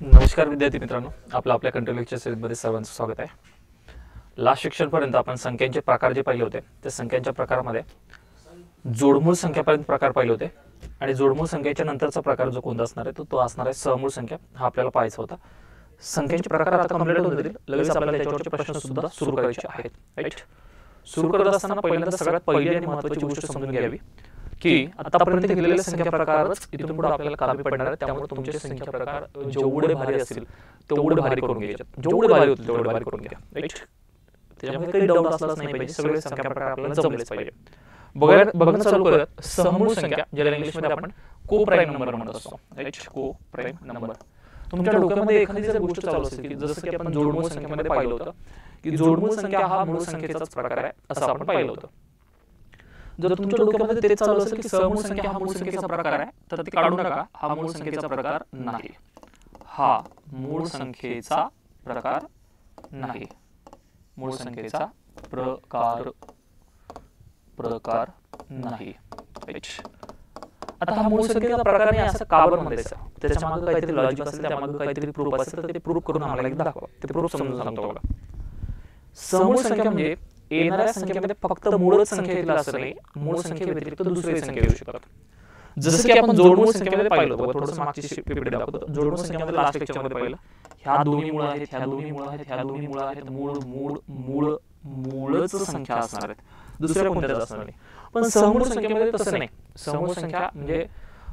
नमस्कार विद्यार्थी मित्रांनो, आपल्या कंट्रोल लेक्चर सिरीजमध्ये सर्वांचं स्वागत आहे. लास्ट सेक्शनपर्यंत आपण संख्यांचे प्रकार जे पाहिले होते त्या संख्यांच्या प्रकारामध्ये जोडमूळ संख्यापर्यंत प्रकार पाहिले होते आणि जोडमूळ संख्येच्या नंतरचा प्रकार जो कोणता असणार आहे तो असणार आहे सहमूळ संख्या. हा आपल्याला पाहायचा होता. संख्यांचे प्रकार आता कंप्लीट होत होतील. लगेच आपल्याला त्याच्यावरचे प्रश्न सुद्धा सुरू करायचे आहेत. राईट. सुरू करत असताना पहिल्यांदा सगळ्यात पहिली आणि महत्त्वाची गोष्ट समजून घ्यावी की आतापर्यंत घेतलेले संख्या प्रकारच इथून पुढे आपल्याला कामी पडणार आहे. त्यामुळे तुमचे संख्या प्रकार जेवढे भारी असतील तेवढे भारी करून घ्यायचे. जेवढे भारी होतील तेवढे भारी करून घ्या. राईट. त्याच्यामध्ये काही डाऊट असलाच नाही पाहिजे. सगळे संख्या प्रकार आपल्याला जमलेच पाहिजे. बघणं चालू करत सहमूळ संख्या ज्याला इंग्लिशमध्ये आपण को प्राईम नंबर म्हणत असतो. राईट. को प्राईम नंबर. तुमच्या डोक्यामध्ये एखादी जर गोष्ट चालू असेल की जसं की आपण जोडमूळ संख्येमध्ये पाहिलं होतं की जोडमूळ संख्या हा मूळ संख्येचाच प्रकार आहे असं आपण पाहिलं होतं. जर तुमच्या डोक्यामध्ये तेच चालू असेल की सहमूळ संख्या हा मूळ संख्येचा प्रकार आहे तर ते काढू नका. हा मूळ संख्येचा प्रकार नाही. हा मूळ संख्येचा प्रकार नाही. मूळ संख्येचा प्रकार नाही. आता हा मूळ संख्येचा प्रकार नाही असं का बरं म्हणायचं? त्याच्या मागे काहीतरी लॉजिक असेल, त्यामागे काहीतरी प्रूफ असेल तर ते प्रूफ करून आम्हाला एकदा दाखवा. ते प्रूफ समजून सांगतो बघा. समूळ संख्या म्हणजे येणाऱ्या संख्येमध्ये फक्त मूळच संख्या येईल असं नाही. मूळ संख्येव्यतिरिक्त दुसरी संख्या येऊ शकतात. जसं की आपण जोडमूळ संख्येमध्ये पाहिलं होतं. थोडंसं मागची पीपीटी दाखवतो. जोडमूळ संख्येमध्ये लास्ट लेक्चरमध्ये पाहिलं ह्या दोन्ही मूळ आहेत, ह्या दोन्ही मूळ आहेत, ह्या दोन्ही मूळ आहेत. मूळ मूळ मूळ मूळच संख्या असणार आहेत, दुसऱ्या कोणत्याच असणार नाही. पण सहमूळ संख्येमध्ये तसं नाही. सहमूळ संख्या म्हणजे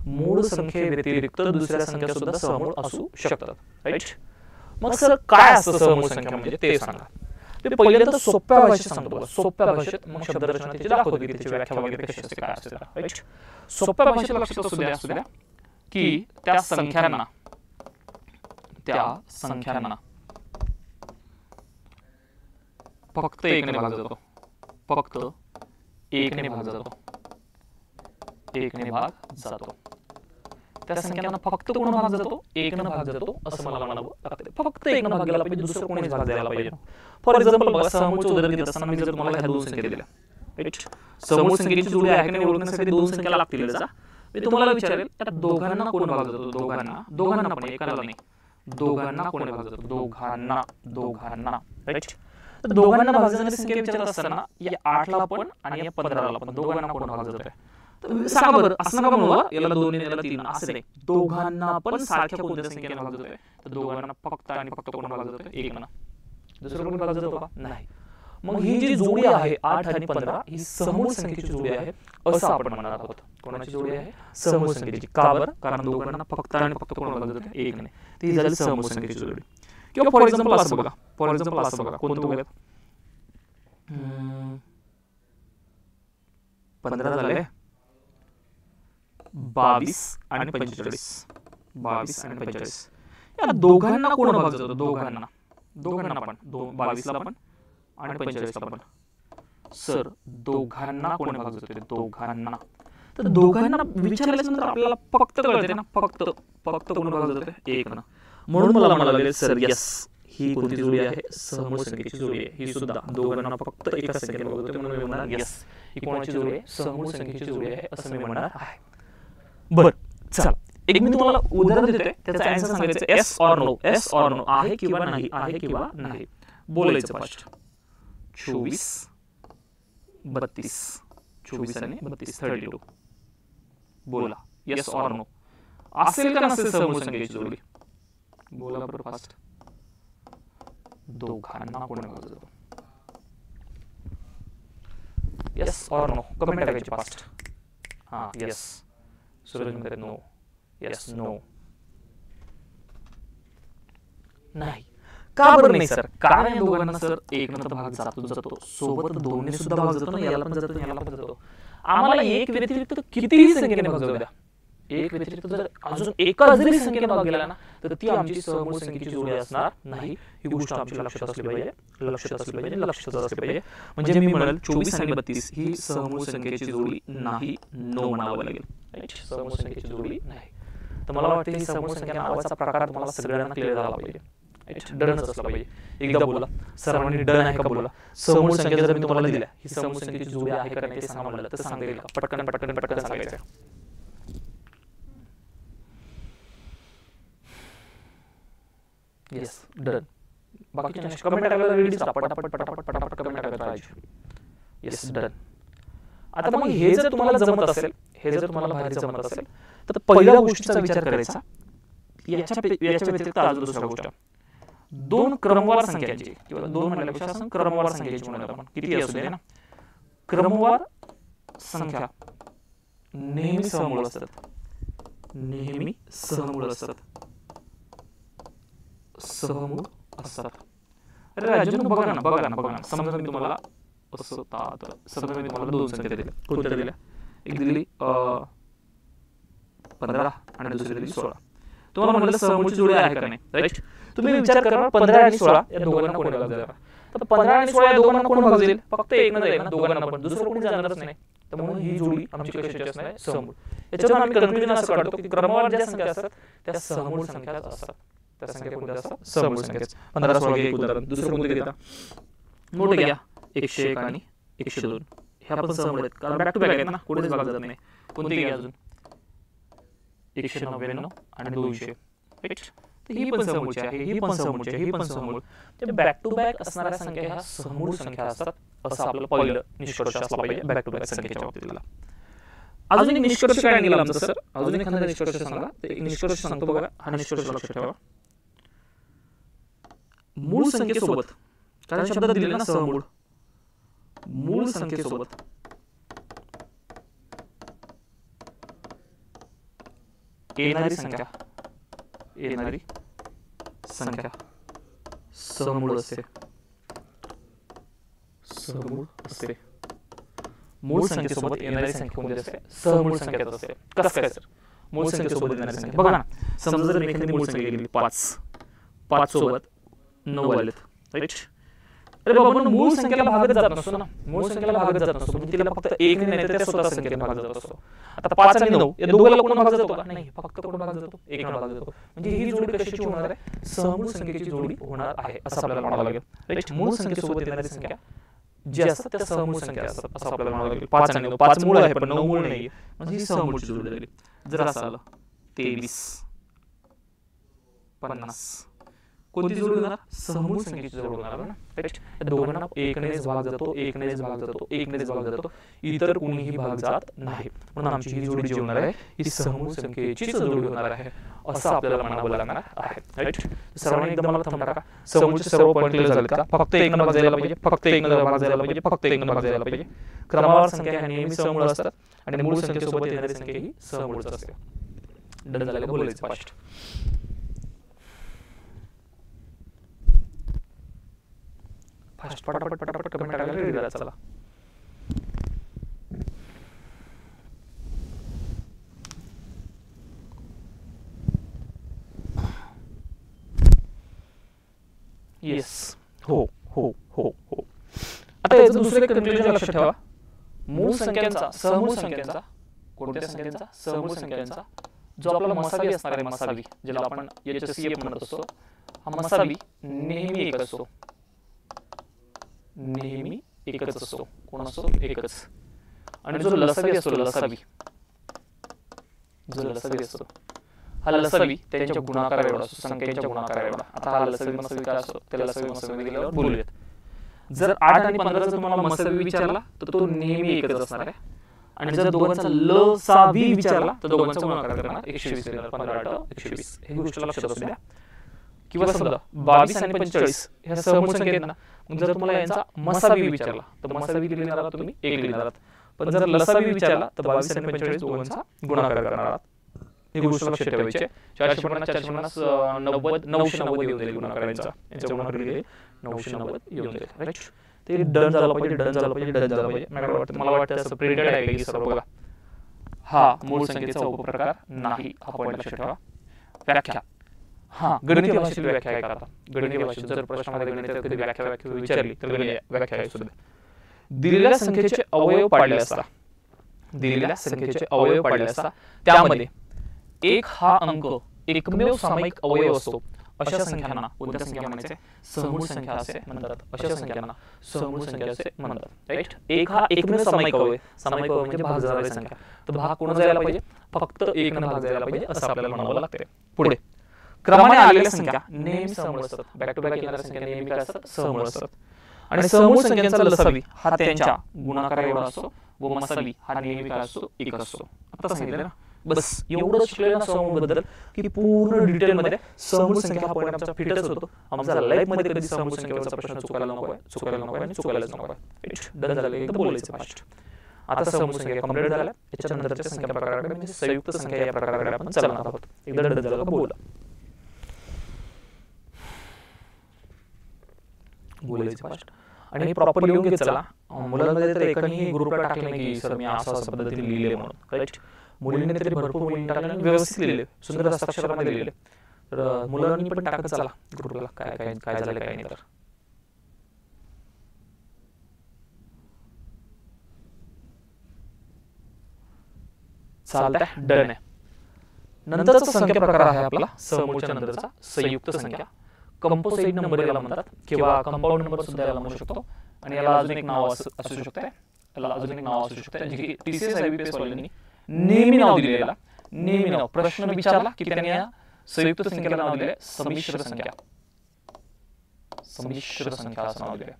मूळ संख्येव्यतिरिक्त दुसऱ्या संख्या सुद्धा सहमूळ असू शकतात. राईट. मग सर काय असतं सहमूळ संख्या म्हणजे ते सांगा. ते पहिल्यांदा सोप्या भाषेत सांगतो बघा. सोप्या भाषेत मग शब्दरचना त्याची दाखवतो की त्याची व्याख्या वगैरे कशी असते, काय असते. राईट. सोप्या भाषेत लक्षात असू द्या की त्या संख्यांना फक्त एकने भाग जातो. फक्त एकने भाग जातो. एकने भाग जातो. त्या संख्यांना फक्त कोण भाग जातो? एकने भाग जातो असं मला म्हणावं लागतं. फक्त एकने भाग गेला पाहिजे, दुसरं कोणीच भाग द्यायला पाहिजे. फॉर एक्झाम्पल बघा, सहमूळचं उदाहरण देत असताना मी जर तुम्हाला ह्या दोन संख्या दिल्या. राईट. समूळ संख्येची जोडी आहे की नाही ओळखण्यासाठी दोन संख्या लागतील. मी तुम्हाला विचारेल त्या दोघांना कोण भाग जातो? दोघांना पण एकाला नाही. दोघांना कोण भाग जातो? दोघांना. राईट. तर दोघांना भाग जाण्याची संख्या विचारत असताना या 8ला पण आणि या 15ला पण दोघांना कोण भाग जातोय? तर सांगा बरं. असं नका म्हणू याला 2 याला 3 असं नाही. दोघांना पण सारख्या कोणत्या संख्येने भाग जातोय? तर दोघांना फक्त आणि फक्त कोण भाग जातोय? 1 ना. दुसरं कोण भाग जातो का? नाही. मग ही जी जोडी आहे 8 आणि 15 ही समूळ संख्येची जोडी आहे असं आपण म्हणणार आहोत. कोणाची जोडी आहे? समूळ संख्येची. का बरं? कारण दोघांना फक्त आणि फक्त कोण भाग जातोय? 1 ने. ती झाली समूळ संख्येची जोडी. किंवा फॉर एक्झाम्पल असं बघा. कोणतं बघा? 15 झाले, 22 आणि 45. 22 आणि 45 या दोघांना कोण भाग जातो? दोघांना पण 22ला पण आणि 45ला पण. सर दोघांना कोण भाग जातो? दोघांना. तर दोघांना विचारल्यानंतर आपल्याला फक्त कळते ना, फक्त कोण भाग जातो? 1 ना. म्हणून मला म्हणावं लागेल सर यस ही कोणती जोडी आहे? समूळ संख्येची जोडी आहे. ही सुद्धा दोघांना फक्त एका संख्येने भाग जातो म्हणून मी म्हणणार यस ही कोणाची जोडी आहे? समूळ संख्येची जोडी आहे असं मी म्हणणार आहे. बरं चला, एक मी तुम्हाला उदाहरण देतोय, त्याचा आन्सर सांगायचं yes or no. Yes or no, आहे किंवा नाही, आहे किंवा नाही बोलायचं. फर्स्ट 24 32. 24 आणि 32 32. बोला येस ऑर नो. असेल का नसेल समूळ संख्येची जोडी? बोला बरं फास्ट. दोघांना कोण भाग जातो? येस ऑर नो कमेंट टाकायची फास्ट. हां येस. सूरज म्हणतात नो. Yes no. नाही. का बरं नाही सर? कारण या दोघांना सर 1 न तर भाग जातो. सोबत 2 ने सुद्धा भाग जातो ना. याला पण जातो, याला पण जातो. आम्हाला 1 व्यतिरिक्त कितीही संख्येने भाग जाऊ द्या. 1 व्यतिरिक्त जर अजून एका जरी संख्येने भाग गेला ना तर ती आमची समूळ संख्येची जोडी असणार नाही. ही गोष्ट आमच्या लक्षात असली पाहिजे. लक्षात असली पाहिजे. म्हणजे मी म्हणाल 24 आणि 32 ही समूळ संख्येची जोडी नाही. नो म्हणावं लागेल. राईट. समूळ संख्येची जोडी नाही. तर मला वाटतं ही समूळ संख्या नावाचा प्रकार तुम्हाला सगळ्यांना क्लिअर झाला पाहिजे. डनच असला पाहिजे. एकदा बोला सर्वांनी डन आहे का बोला. समूळ संख्या जर मी तुम्हाला दिल्या ही समूळ संख्येची जोडी आहे का नाही ते सांगा मला. तर सांगता येईल का? पटकन सांगायचं. Yes done. बाकीच्या कमेंट टाकायला रेडी पटापट पटापट पटापट कमेंट टाकायला पाहिजे. Yes done. आता मग हे जर तुम्हाला जमत असेल, हे जर तुम्हाला भारी जमत असेल तर पहिल्या गोष्टीचा विचार करायचा. याच्या व्यतिरिक्त अजून दुसऱ्या गोष्ट, दोन क्रमवार संख्यांची किंवा दोन म्हणल्यापेक्षा असं क्रमवार संख्येची म्हणत आपण, किती असू दे ना, क्रमवार संख्या नेहमी समूळ असतात. नेहमी समूळ असतात. समूळ असतात. अरे राजन बघा ना, समजा मी तुम्हाला असं समजा मी तुम्हाला दोन संख्या दिल्या. कोणत्या दिल्या? एक दिली 15 आणि दुसरी दिली 16. तुम्हाला म्हटलं समूळची जोडी आहे का नाही, राईट? तुम्ही विचार करा 15 आणि 16 या दोघांना कोणी भाग देणार? तर 15 आणि 16 या दोघांना कोण भाग देईल? फक्त एक न जाईल ना दोघांना, पण दुसरं कोणी जाणारच नाही. तर म्हणून ही जोडी आमची कशाची असणार आहे? समूळ. याच्यावर आम्ही कन्क्लुजन असं काढतो की क्रमवार ज्या संख्या असतात त्या समूळ संख्याच असतात. त्या संख्या कोणत्या असतात? समूळ संख्याच. 15 16 एक उदाहरण. दुसरं कोणते घेता? मोठे घ्या, 101 आणि 102. ह्या पण समूळ आहेत कारण बॅक टू बॅक आहेत ना, कुठेच भाग जात नाही. कोणती घ्या अजून? 199 आणि 200, राईट? तर ही पण समूळची आहे, ही पण समूळची आहे, ही पण समूळ. ते बॅक टू बॅक असणाऱ्या संख्या ह्या समूळ संख्या असतात, असं आपलं पहिलं निष्कर्ष असला पाहिजे बॅक टू बॅक संख्येच्या बाबतीतला. अजून एक निष्कर्ष काय निघाला आमचा सर? अजून एखादा निष्कर्ष सांगा. एक निष्कर्ष सांगतो बघा, हा निष्कर्ष लक्षात ठेवा. मूळ संख्येसोबत, कारण शब्द दिले ना समूळ, मूळ संख्येसोबत येणारी संख्या समूळ असते. मूळ संख्येसोबत येणारी संख्या कोणती असते? समूळ संख्याच असते. कसं काय सर? मूळ संख्येसोबत येणारी संख्या बघा ना, समजा जर एखादी मूळ संख्या गेली 5 सोबत 9 आलेत, राईट? अरे बाबा मूळ संख्येला भागच जात नसतो ना, मूळ संख्येला भागच जात नसतो, म्हणजे तिला फक्त 1 नाही तर त्या स्वतः संख्येने भाग जात असतो. आता 5 आणि 9 या दोघांना कोण भाग जातो का? नाही, फक्त कोण भाग जातो? 1 भाग जातो. म्हणजे ही जोडी कशाची होणार आहे? समूळ संख्येची जोडी होणार आहे असं आपल्याला म्हणावं लागेल, राईट? मूळ संख्येसोबत येणारी संख्या जी असतात त्या समूळ संख्या असतात असं आपल्याला म्हणावं लागेल. 5 आणि 9, 5 मूळ आहे पण 9 मूळ नाहीये, म्हणजे ही समूळची जोडी झाली. जर असं आलं 23 50, कोणती जोडी होणार? समूळ संख्येची जोडी होणार ना, राईट? या दोघांना 1 नेच भाग जातो, 1 नेच भाग जातो, 1 नेच भाग जातो, इतर कोणीही भाग जात नाही. म्हणून आमची ही जोडी जी होणार आहे ही समूळ संख्येचीच जोडी होणार आहे असं आपल्याला म्हणावं लागणार आहे, राईट? सर्वांनी एकदम मला थांबा टाका. समूळचे सर्व पॉईंट क्लिअर झालेत का? फक्त 1 भाग जायला पाहिजे, फक्त 1 भाग जायला पाहिजे, फक्त 1 भाग जायला पाहिजे. क्रमवार संख्या ह्या नेहमी समूळ असतात आणि मूळ संख्येसोबत येणारी संख्या ही समूळच असते. डन झालं का? बोलायचं फास्ट. पटापट कमेंट टाकायला रेडी राहा. चला येस, हो. आता याचं दुसरं कन्क्लुजन लक्षात ठेवा. मूळ संख्यांचा, समूळ संख्यांचा, कोणत्या संख्यांचा? समूळ संख्यांचा जो आपला मसावी असणार आहे, मसावी ज्याला आपण HCF म्हणत असतो, हा मसावी नेहमी एक असतो. नेहमी एकच असतो. कोण असतो? एकच. आणि जो लसावी असतो, लसावी असतो, हा लसावी त्यांच्या गुणाकार एवढा असतो, संख्येच्या गुणाकार एवढा. आता हा लसावी मसावी काय असतो त्याला लसावी मसावी दिल्यावर बोलूयात. जर 8 आणि 15 जर तुम्हाला मसावी विचारला तर तो नेहमी एकच असणार आहे. आणि जर दोघांचा लसावी विचारला तर दोघांचा गुणाकार करणार 120 येणार. 15 8 120. हे गोष्ट लक्षात असू द्या. किंवा समजा 22 आणि 45 ह्या समूळ संख्या आहेत ना, मग जर तुम्हाला यांचा मसावी विचारला तर मसावी लिहिणार आहात तुम्ही 1 लिहिणार आहात. पण जर लसावी विचारला तर 22 आणि 45 दोघांचा गुणाकार करणार आहात. ही गोष्ट लक्षात ठेवायची. 450 450 90 990 येऊन जाईल गुणाकारांचा. यांचा गुणाकार लिहिले 990 येऊन जाईल, राईट? ते डन झालं पाहिजे, डन झालं पाहिजे, डन झालं पाहिजे. मला वाटतं असं प्रिंटेड आहे की सर्व बघा. हा मूळ संख्येचा उपप्रकार नाही, हा पॉईंट लक्षात ठेवा. व्याख्या, हा गणितीय भाषेत व्याख्या आहे का? गणितीय भाषेत जर प्रश्नामध्ये गणितात कधी व्याख्या विचारली तर गणितीय व्याख्या आहे सुद्धा. दिलेल्या संख्येचे अवयव पाडले असता, दिलेल्या संख्येचे अवयव पाडले असता त्यामध्ये 1 हा अंक एकमेव सामायिक अवयव असतो अशा संख्यांना कोणत्या संख्या म्हणायचे? समूळ संख्या असे म्हणतात. अशा संख्यांना समूळ संख्या असे म्हणतात, राईट? 1 हा एकमेव सामायिक अवयव, सामायिक अवयव म्हणजे भाग जाणारी संख्या. तर भाग कोण जायला पाहिजे? फक्त 1 न भाग जायला पाहिजे असं आपल्याला म्हणावं लागते. पुढे क्रमाने आलेल्या संख्या नेहमी समूळ असतात. बॅक टू बॅक येणाऱ्या संख्या नेहमी काय असतात? समूळ असतात. आणि समूळ संख्यांचा लसावी हा त्यांच्या गुणाकार एवढा असतो व मसावी हा नेहमी काय असतो? 1 असतो. आता सांगितलं ना, बस एवढं शिकलेलं ना समूळ बद्दल की पूर्ण डिटेल मध्ये समूळ संख्या हा पॉईंट आमचा फिटच होतो. आमचा लाईफ मध्ये कधी समूळ संख्येवरचा प्रश्न चुकायला नको आणि चुकायलाच नको. डन झालं, एकदम बोलायचं फास्ट. आता समूळ संख्या कंप्लीट झाल्या. याच्या नंतरच्या संख्या प्रकाराकडे म्हणजे संयुक्त संख्या या प्रकाराकडे आपण चालणार आहोत. एकदा डन झालं का बोला. बोलायचं फास्ट आणि प्रॉपर लिहून घे. चला, मुलांमध्ये तर एकाने ग्रुपला टाकले नाही की सर मी असं पद्धतीने लिहिले म्हणून. राईट, मुलींनी तरी भरपूर मुलींनी टाकले आणि व्यवस्थित लिहिले, सुंदर हस्ताक्षरामध्ये लिहिले. तर मुलांनी पण टाकत चला ग्रुपला काय काय काय झालं काय नाही. तर चालतंय, डन आहे. नंतरचा संख्या प्रकार आहे आपला समूळच्या नंतरचा संयुक्त संख्या. कंपोजिट नंबर याला म्हणतात किंवा कंपाऊंड नंबर सुद्धा याला म्हणू शकतो. आणि याला अजून एक नाव असू शकते. याला अजून एक नाव असू शकते जे की TCS IBPS वाल्यांनी नेहमी नाव दिलेला. नेहमी नाव प्रश्न विचारला की त्यांनी या संयुक्त संख्येला नाव दिले संमिश्र संख्या. संमिश्र संख्या असं नाव दिले.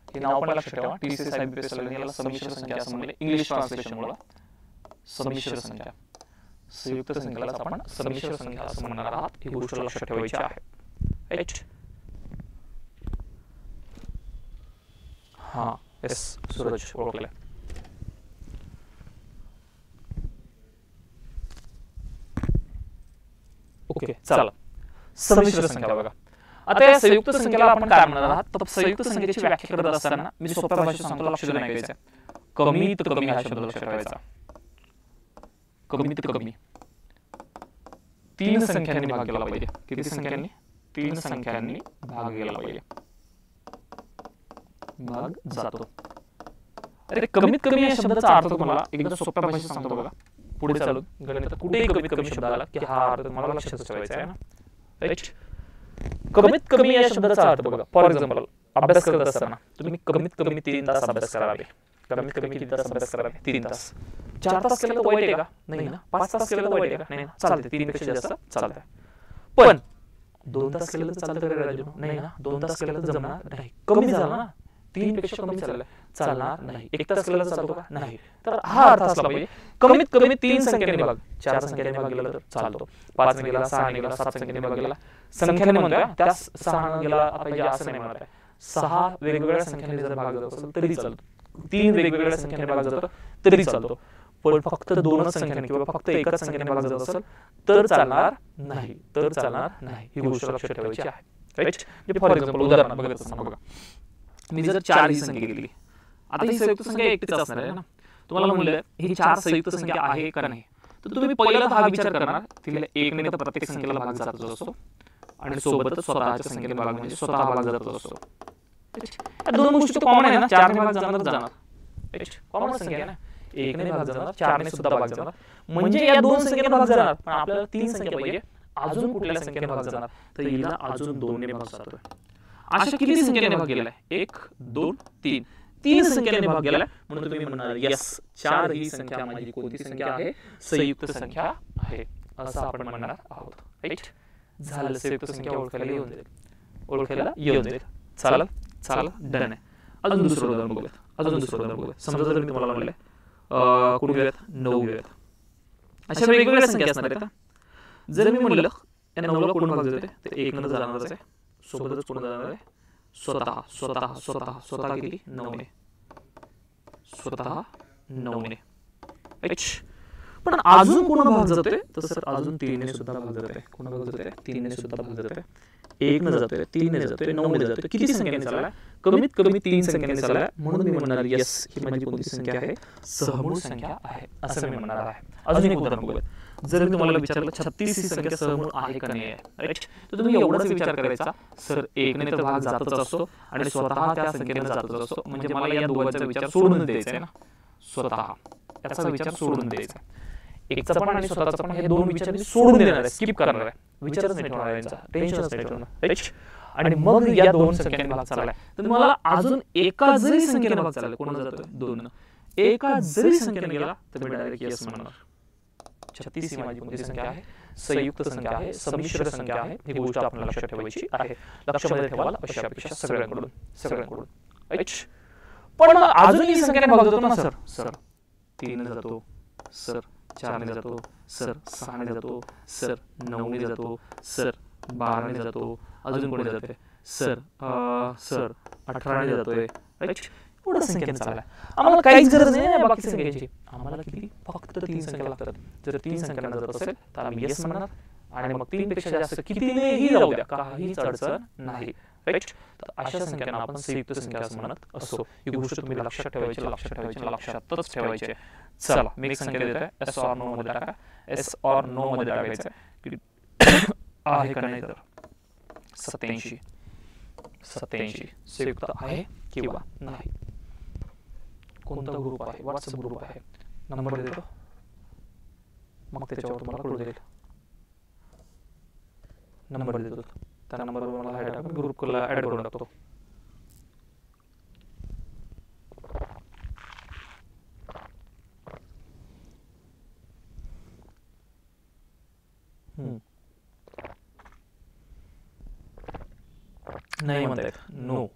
हे नाव पण लक्षात ठेवा. TCS IBPS वाल्यांनी याला संमिश्र संख्या असं म्हणले इंग्लिश ट्रान्सलेशनमुळे. संमिश्र संख्या, संयुक्त संख्येला आपण संमिश्र संख्या असं म्हणणार आहात. ही गोष्ट लक्षात ठेवायची आहे. राईट, हा एस सूरज ओळखले. ओके, चला संमिश्र संख्या बघा. आता या संयुक्त संख्येला आपण काय म्हणणार आहात? तर संयुक्त संख्येची व्याख्या करत असताना मी सोप्या भाषेत सांगतो, लक्ष देऊन ऐकायचं. कमीत कमी हा शब्द लक्षात ठेवायचा. कमीत कमी 3 संख्यांनी भाग केला पाहिजे. किती संख्यांनी? 3 संख्यांनी भाग केला पाहिजे. भाग जातो. अरे कमीत कमी या शब्दाचा अर्थ तुम्हाला एकदा सोप्या भाषेत सांगतो बघा. पुढे चालून गणितात कुठेही कमीत कमी शब्द आला की हा अर्थ तुम्हाला लक्षात ठेवायचा आहे ना. राईट, कमीत कमी या शब्दाचा अर्थ बघा. फॉर एक्झाम्पल, अभ्यास करत असताना तुम्ही कमीत कमी 3 तास अभ्यास करावे. कमीत कमी किती तास अभ्यास करावे? 3 तास. 4 तास केलं तर वाईट आहे का? नाही ना. 5 तास केलं तर वाईट आहे का? नाही ना. चालते, 3 पेक्षा जास्त चालतंय. पण 2 तास केलं तर चालतं का राजू? नाही ना. 2 तास केलं तर जमणार नाही, कमी झालं ना. 3 पेक्षा कमी चालणार नाही. 1 तास केलं तर चालतो का? नाही. तर हा अर्थ असला पाहिजे कमीत कमी 3 संख्यांनी भाग. 4 संख्यांनी भाग गेला तर चालतो, 5 ने गेला, 6 ने गेला, 7 संख्यांनी भाग गेला. संख्याने म्हणतोय त्या 6 गेला पाहिजे असं नाही म्हणत आहे. 6 वेगवेगळ्या संख्यांनी जर भाग जात असेल तरी चालतो, 3 वेगवेगळ्या संख्यांनी भाग जातो तरी चालतो. पण फक्त 2च संख्यांनी किंवा फक्त एकच संख्येने भाग जात असेल तर चालणार नाही. तर चालणार नाही, ही गोष्ट लक्षात ठेवायची आहे. राईट, फॉर एक्झाम्पल उदाहरण बघत असताना बघा, मी जर 4 ही संख्या घेतली. आता ही संयुक्त संख्या एकटीच असणार आहे ना. तुम्हाला म्हणलं ही 4 संयुक्त संख्या आहे का नाही, तर तुम्ही पहिला हा विचार करणार तिला 1 ने तर प्रत्येक संख्येला भाग जात असतो आणि सोबतच स्वतःच्या संख्येने भाग म्हणजे स्वतः भाग जात असतो. या दोन गोष्टी कॉमन आहे ना. 4 ने भाग जाणार. कॉमन संख्या आहे ना. 1 ने भाग जाणार, 4 ने सुद्धा भाग जाणार. म्हणजे या 2 संख्येने भाग जाणार. पण आपल्याला 3 संख्या पाहिजे. अजून कुठल्या संख्येने भाग जाणार? तर हिला अजून 2 ने भाग जातोय. अशा किती संख्येने भाग गेलाय? 1 2 3 3 संख्येने भाग गेलाय. म्हणून तुम्ही म्हणणार यस, 4 ही संख्या माझी कोणती संख्या आहे? संयुक्त संख्या आहे असं आपण म्हणणार आहोत. राईट, झालं. संयुक्त संख्या ओळखायला येऊन जाईल. चालेल, डन आहे. अजून दुसरं उदाहरण बघूयात. समजा जर मी तुम्हाला म्हणलं कुठे घेऊयात? 9 घेऊयात. अशा वेगवेगळ्या संख्या असणार आहेत. जर मी म्हणलं या 9ला कोण भाग जाते तर 1 न जाणारच आहे, सोबतच कोण जाणार आहे? स्वतः किती? 9 ने. स्वतः 9 ने. पण अजून कोण भाग जातोय? तर सर अजून 3 ने सुद्धा भाग जातोय. कोण भाग जातोय? 3 ने सुद्धा भाग जातोय. 1 न जातोय, 3 ने जातोय, 9 ने जातोय. किती संख्येने चाललाय? कमीत कमी 3 संख्येने चाललाय. म्हणून मी म्हणणार यस, ही माझी कोणती संख्या आहे? सहमूळ संख्या आहे असं मी म्हणणार आहे. अजून एक उदाहरण बघूया. जर मी तुम्हाला विचारलं 36 ही संख्या सहमूळ आहे का नाही आहे, राईट, तर तुम्ही एवढाच विचार करायचा सर 1 ने तर भाग जातच असतो आणि स्वतः त्या संख्येने जातच असतो. म्हणजे मला या दोघांचा विचार सोडून द्यायचा आहे ना. स्वतः याचा विचार सोडून द्यायचा. एकचा पण आणि स्वतःचा पण हे दोन विचार मी सोडून देणार आहे, स्किप करणार आहे. विचारच नाही ठेवणार यांचा, टेन्शनच नाही ठेवणार. राईट, आणि मग या 2 संख्येने भाग चाललाय तर मला अजून एका जरी संख्येने भाग चाललाय, कोण जातोय? 2 न. एका जरी संख्येने गेला तर मी डायरेक्ट यस म्हणणार. 36 ही माझी कोणती संख्या आहे, संयुक्त संख्या आहे, संमिश्र संख्या आहे, ही गोष्ट आपल्याला लक्षात ठेवायची आहे. लक्षामध्ये ठेवायला अशा अपेक्षा सगळ्यांकडून राईट. पण मग अजूनही संख्याने भाग जातो ना सर, सर 3 ने जातो, सर 4 ने जातो, सर 6 ने जातो, सर 9 ने जातो, सर 12 ने जातो, अजून कोणी जाते सर 18 ने जातोय राईट. एवढ्या संख्येने चाललाय. आम्हाला काहीच गरज नाही बाकी संख्येची. आम्हाला किती फक्त 3 संख्या लागतात. जर 3 संख्यांना जात असेल तर आम्ही येस म्हणणार आणि मग 3 पेक्षा जास्त कितीनेही जाऊ द्या, काहीच अडचण नाही राईट. तर अशा संख्यांना आपण संयुक्त संख्या असं म्हणत असतो. ही गोष्ट तुम्ही लक्षात ठेवायची, लक्षातच ठेवायची. चला मी एक संख्या देत आहे, एस ऑर नो मध्ये टाका. एस ऑर नो मध्ये टाकायचं आहे का नाही तर 87 संयुक्त आहे किंवा नाही. कोणता ग्रुप आहे, व्हॉट्सअप ग्रुप आहे, नंबर देतो मग त्याच्यावर तुम्हाला कळू देईल. नंबर देतो, त्या नंबरवर मला ऍड टाकून ग्रुपला ऍड करून टाकतो. नाही म्हणतायत, नो.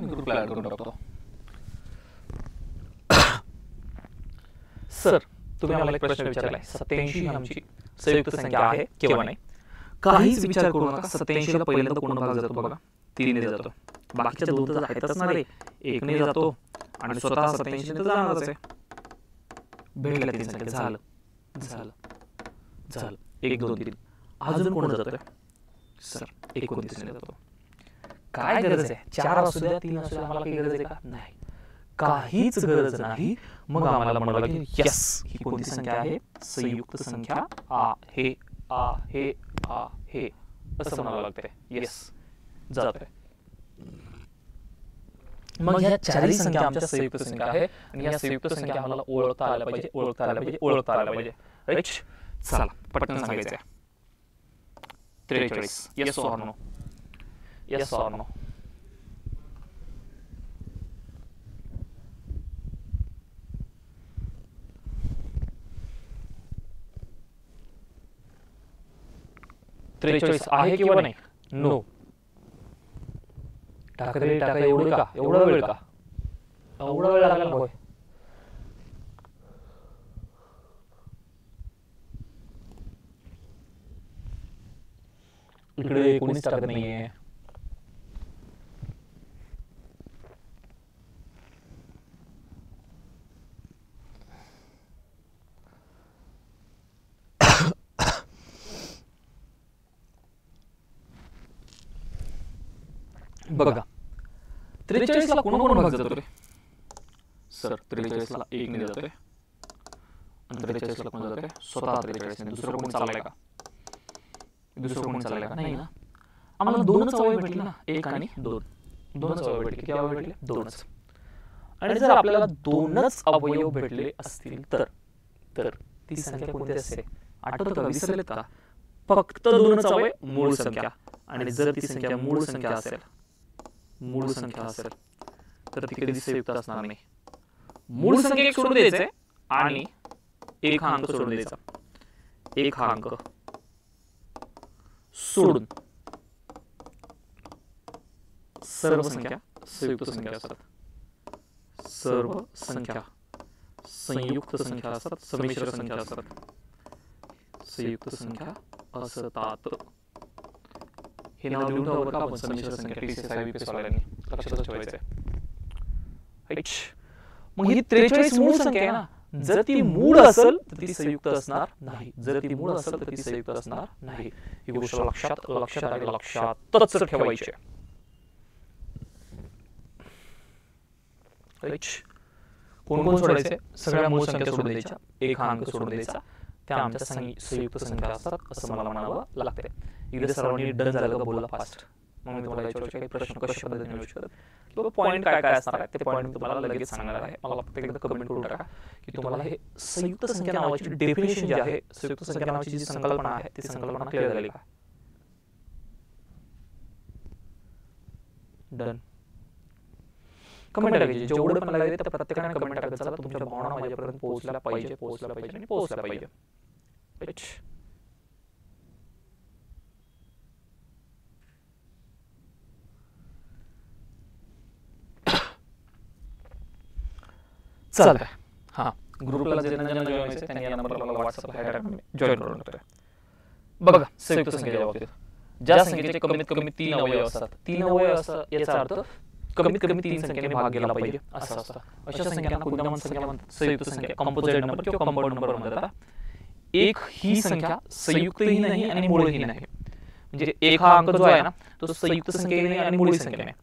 ग्रुपला ऍड करून टाकतो. सर तुम्ही मला एक प्रश्न विचारलाय, 87 ही आमची संयुक्त संख्या आहे किंवा नाही. काहीच विचार करू नका. 87 ला पहिल्यांदा कोण भाग जातो बघा, 3 ने जातो. बाकीच्या 2 तर आहेतच ना रे, 1 ने जातो आणि स्वतः 87 ने तर जाणारच आहे. भेटल्या 3 संख्या, झालं 1 2 3. अजून कोण जातोय सर 29 ने जातो. काय गरज आहे, 4 असू द्या 3 असू द्या, मला काही गरज आहे का, नाही, काहीच गरज नाही. मग आम्हाला म्हणावं लागेल यस ही कोणती संख्या आहे, संयुक्त संख्या आहे असं म्हणावं लागतंय. येस जातोय. मग ह्या चारही संख्या आमच्या संयुक्त संख्या आहे आणि या संयुक्त संख्या आम्हाला ओळखता आल्या पाहिजे राईट. चला पटकन सांगायचं आहे. 43 yes or no. Yes or no? Choice आहे किंवा नाही, नो. टाका एवढं का, एवढा वेळ लागला होय. इकडे कोणीच टाकत नाहीये. बघा 43 ला कोण भाग जातो रे सर, 43 ला 1 ने जातोय आणि 43 ला कोण जातोय स्वतः 43 ने. दुसरं कोण चाललंय का, नाही ना. आम्हाला 2च अवयव भेटले ना, 1 आणि 2. 2च अवयव भेटले. किती अवयव भेटले, 2च. आणि जर आपल्याला 2च अवयव भेटले असतील तर ती संख्या कोणती असते आठवतं का, विसरलेत का. फक्त 2च अवयव मूळ संख्या. आणि जर ती संख्या मूळ संख्या असेल तर ती कधी संयुक्त असणार नाही. मूळ संख्या एक सोडून द्यायचंय आणि एक हा अंक सोडून द्यायचा. एक हा अंक सोडून सर्व संख्या संयुक्त संख्या असतात. सर्व संख्या संयुक्त संख्या असतात, संमिश्र संख्या असतात, संयुक्त संख्या असतात. हे नाव लिहून ठेवा का आपण, संमिश्र संख्या. TCS वाल्यांनी लक्षात ठेवायचं आहे. मग ही 43 मूळ संख्या आहे ना, जर ती मूळ असेल तर ती संयुक्त असणार नाही. जर ती मूळ असेल तर ती संयुक्त असणार नाही. ही गोष्ट लक्षातच ठेवायची आहे. कोण कोण सोडायचे? सगळ्या मूळ संख्या सोडून द्यायच्या, एक हा अंक सोडून द्यायचा, त्या आमच्या संयुक्त संख्या असतात असं मला म्हणावं लागते. इकडे सर्वांनी डन झालं का बोला फास्ट. मग मी तुम्हाला याच्यावर काही प्रश्न कशा पद्धतीने विचारू शकतात किंवा पॉईंट काय काय असणार आहे ते पॉईंट मी तुम्हाला लगेच सांगणार आहे. मला फक्त एकदा कमेंट करून टाका की तुम्हाला हे संयुक्त संख्या नावाची डेफिनेशन जी आहे, संयुक्त संख्या नावाची जी संकल्पना आहे ती संकल्पना क्लिअर झाली का? डन. कमेंट टाकायची, जेवढं पण लागेल त्या प्रत्येकाने कमेंट टाकत चला. तुमच्या भावना माझ्यापर्यंत पोहोचल्या पाहिजे आणि पोहोचल्या पाहिजे. चालतंय. हां, ग्रुपला ज्यांना जॉईन व्हायचं त्यांनी या नंबरला मला व्हॉट्सअपला जॉईन करून टाकतोय. बघा, संयुक्त संख्येच्या बाबतीत ज्या संख्येचे कमीत कमी 3 अवयव असतात, 3 अवयव असं याचा अर्थ कमीत कमी 3 संख्येने भाग गेला पाहिजे असं असतं. अशा संख्यांना कोणत्या संख्या म्हणतात? संयुक्त संख्या, कंपोजिट नंबर किंवा कंपाऊंड नंबर म्हणतात. एक ही संख्या संयुक्तही नाही आणि मूळही नाही. म्हणजे एक हा अंक जो आहे ना तो संयुक्त संख्या नाही आणि मूळही संख्या नाही.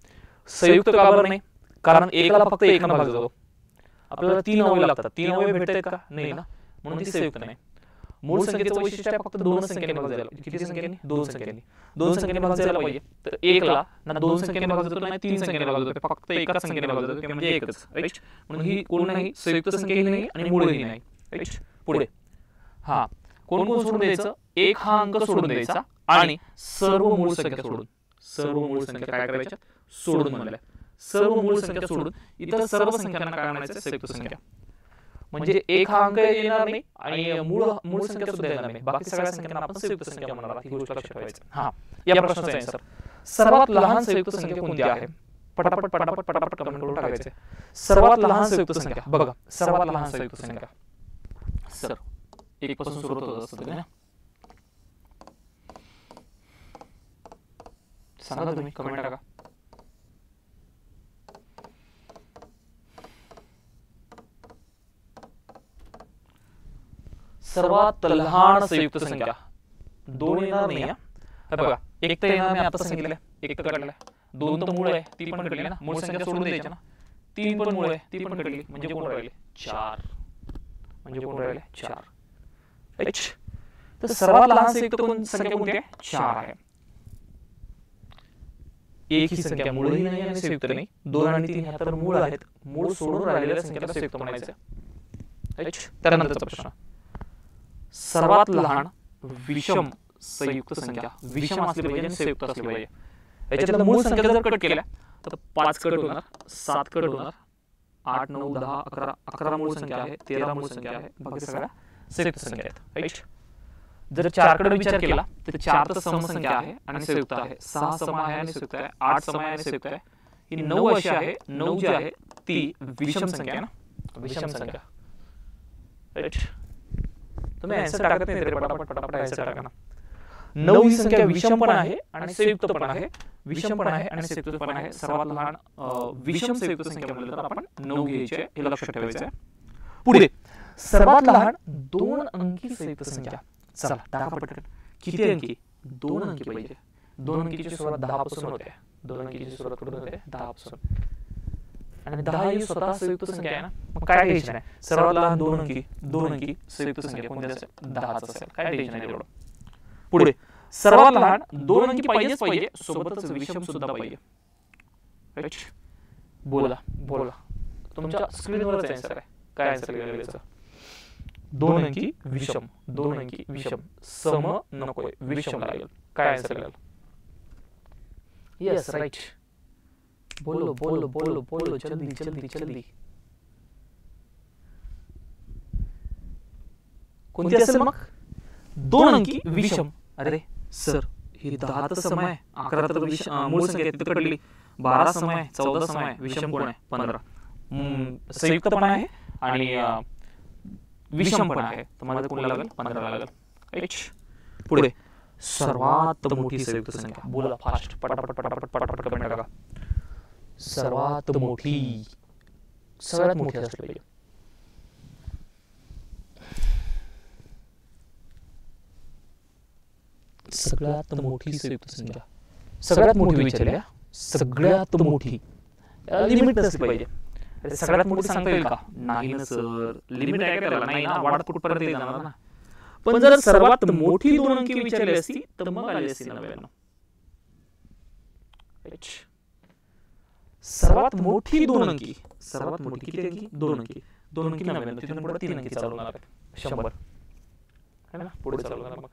संयुक्त का बरं नाही? कारण एकाला फक्त एकानं भाग जातो. आपल्याला 3 अवयव लागतात, 3 अवयव भेटतात का? नाही ना, म्हणून ती संयुक्त नाही. मूळ संख्येचं वैशिष्ट्य आहे फक्त 2 संख्येने भाग जायला. किती संख्येने? 2 संख्येने. 2 संख्येने भाग जायला पाहिजे. तर एकला ना 2 संख्येने भाग जातो ना 3 संख्येने भाग जातो, फक्त एकाच संख्येने भाग जातो, म्हणजे एकच. राईट. म्हणून ही कोण नाही? संयुक्त संख्याही नाही आणि मूळही नाही. राईट. पुढे हा कोण कोण सोडून द्यायचं? एक हा अंक सोडून द्यायचा आणि सर्व मूळ संख्या सोडून, सर्व मूळ संख्या काय करायच्या? सोडून म्हणल्या. सर्व मूळ संख्या सोडून इतर सर्व संख्यांना काय म्हणायचं? संयुक्त संख्या. म्हणजे एक हा अंक येणार नाही आणि मूळ संख्या सुद्धा येणार नाही. बाकी सगळ्या संख्यांना आपण संयुक्त संख्या म्हणणार आहोत. ही गोष्ट लक्षात ठेवायची. हा, या प्रश्नाचा आन्सर सर्वात लहान संयुक्त संख्या कोणती आहे? पटापट पटापट पटापट कमेंट करून टाकायचे. सर्वात लहान संयुक्त संख्या बघा, सर्वात लहान संयुक्त संख्या सर 1 पासून सुरू होत असतं ना. सांगा तुम्ही, कमेंट टाका. सर्वात लहान संयुक्त संख्या 2 येणार नाही. हे बघा, एक तर येणार नाही, आता सांगितलं. एक तर कटलं, 2 तर मूळ आहे, ती पण कटली ना. मूळ संख्या सोडून द्यायची ना. 3 पण मूळ आहे, ती पण कटली, म्हणजे कोण राहिले? 4. म्हणजे कोण राहिले? 4. तर सर्वात लहान संयुक्त संख्या कोणती आहे? 4 आहे. एक ही संख्या मूळही नाही आणि संयुक्त नाही. 2 आणि 3 ह्या तर मूळ आहेत. मूळ सोडून राहिलेल्या संख्येला संयुक्त म्हणायचं. त्यानंतरचा प्रश्न, सर्वात लहान विषम संयुक्त संख्या विषम असली पाहिजे आणि संयुक्त असली पाहिजे. याच्यातल्या मूळ संख्या जर कट केल्या तर 5 कट होणार, 7 कट होणार, 8 9 10 11 11 मूळ संख्या आहे, 13 मूळ संख्या आहे, बाकी सगळ्या संयुक्त संख्या आहेत. राईट. जर 4 कडे विचार केला तर 4 तर समसंख्या आहे आणि संयुक्त आहे, 6 सम आहे आणि संयुक्त आहे, 8 सम आहे आणि संयुक्त आहे, ही 9 अशी आहे. 9 जी आहे ती विषम संख्या आहे ना, विषम संख्या. राईट. तुम्ही आन्सर टाकत नाही तरी पटापट पटापट आन्सर टाका ना. 9 ही संख्या विषम पण आहे आणि संयुक्त पण आहे. विषम पण आहे आणि संयुक्त पण आहे. सर्वात लहान विषम संयुक्त संख्या म्हणलं तर आपण 9 घ्यायची आहे, हे लक्षात ठेवायचं आहे. पुढे सर्वात लहान 2 अंकी संयुक्त संख्या. चला टाका पटकन. किती अंकी? 2 अंकी पाहिजे. 2 अंकीची सुरुवात 10 पासून होते. 2 अंकीची सुरुवात कुठून होते? 10 पासून. आणि 10 ही स्वतः संयुक्त संख्या आहे ना, मग काय टेन्शन आहे? सर्वात लहान 2 अंकी संयुक्त संख्या कोणती असेल? 10च असेल. काय टेन्शन आहे एवढं? पुढे सर्वात लहान 2 अंकी पाहिजेच पाहिजे, सोबतच विषम सुद्धा पाहिजे. राईट. बोला बोला, तुमच्या स्क्रीनवरच आन्सर आहे. काय आन्सर लिहिलेलं आहे? 2 अंकी विषम, 2 अंकी विषम, सम नकोय, विषम लागेल. काय आन्सर लागेल? Yes, right. बोलो बोलो बोलो बोलो, जल्दी जल्दी जल्दी. कोणती असेल मग? 2 अंकी विषम. अरे सर, ही 10 तर सम आहे, 11 तर मूळ संख्या तिथे कटली, 12 सम आहे, 14 सम आहे, विषम कोण आहे? 15. संयुक्त पण आहे आणि विषम पण आहे, तर मला कोण लागेल? 15 लागेल. पुढे सर्वात मोठी संयुक्त संख्या. बोला फास्ट, पटापट पटापट पटापट कमेंट टाका. सर्वात मोठी, सगळ्यात मोठी असली पाहिजे. सगळ्यात मोठी संयुक्त संख्या, सगळ्यात मोठी विचारल्या, सगळ्यात मोठी, लिमिट नसली पाहिजे. अरे सगळ्यात मोठी सांगता येईल का? नाही ना सर, लिमिट आहे का त्याला? नाही ना, वाढत कुठपर्यंत येणार ना. पण जर सर्वात मोठी 2 अंकी विचारली असती तर मग आली असती 99. सर्वात मोठी 2 अंकी, सर्वात मोठी किती अंकी? 2 अंकी. 2 अंकी 99, तिथून पुढे 3 अंकी चालू होणार आहेत. 100 है ना, पुढे चालू होणार. मग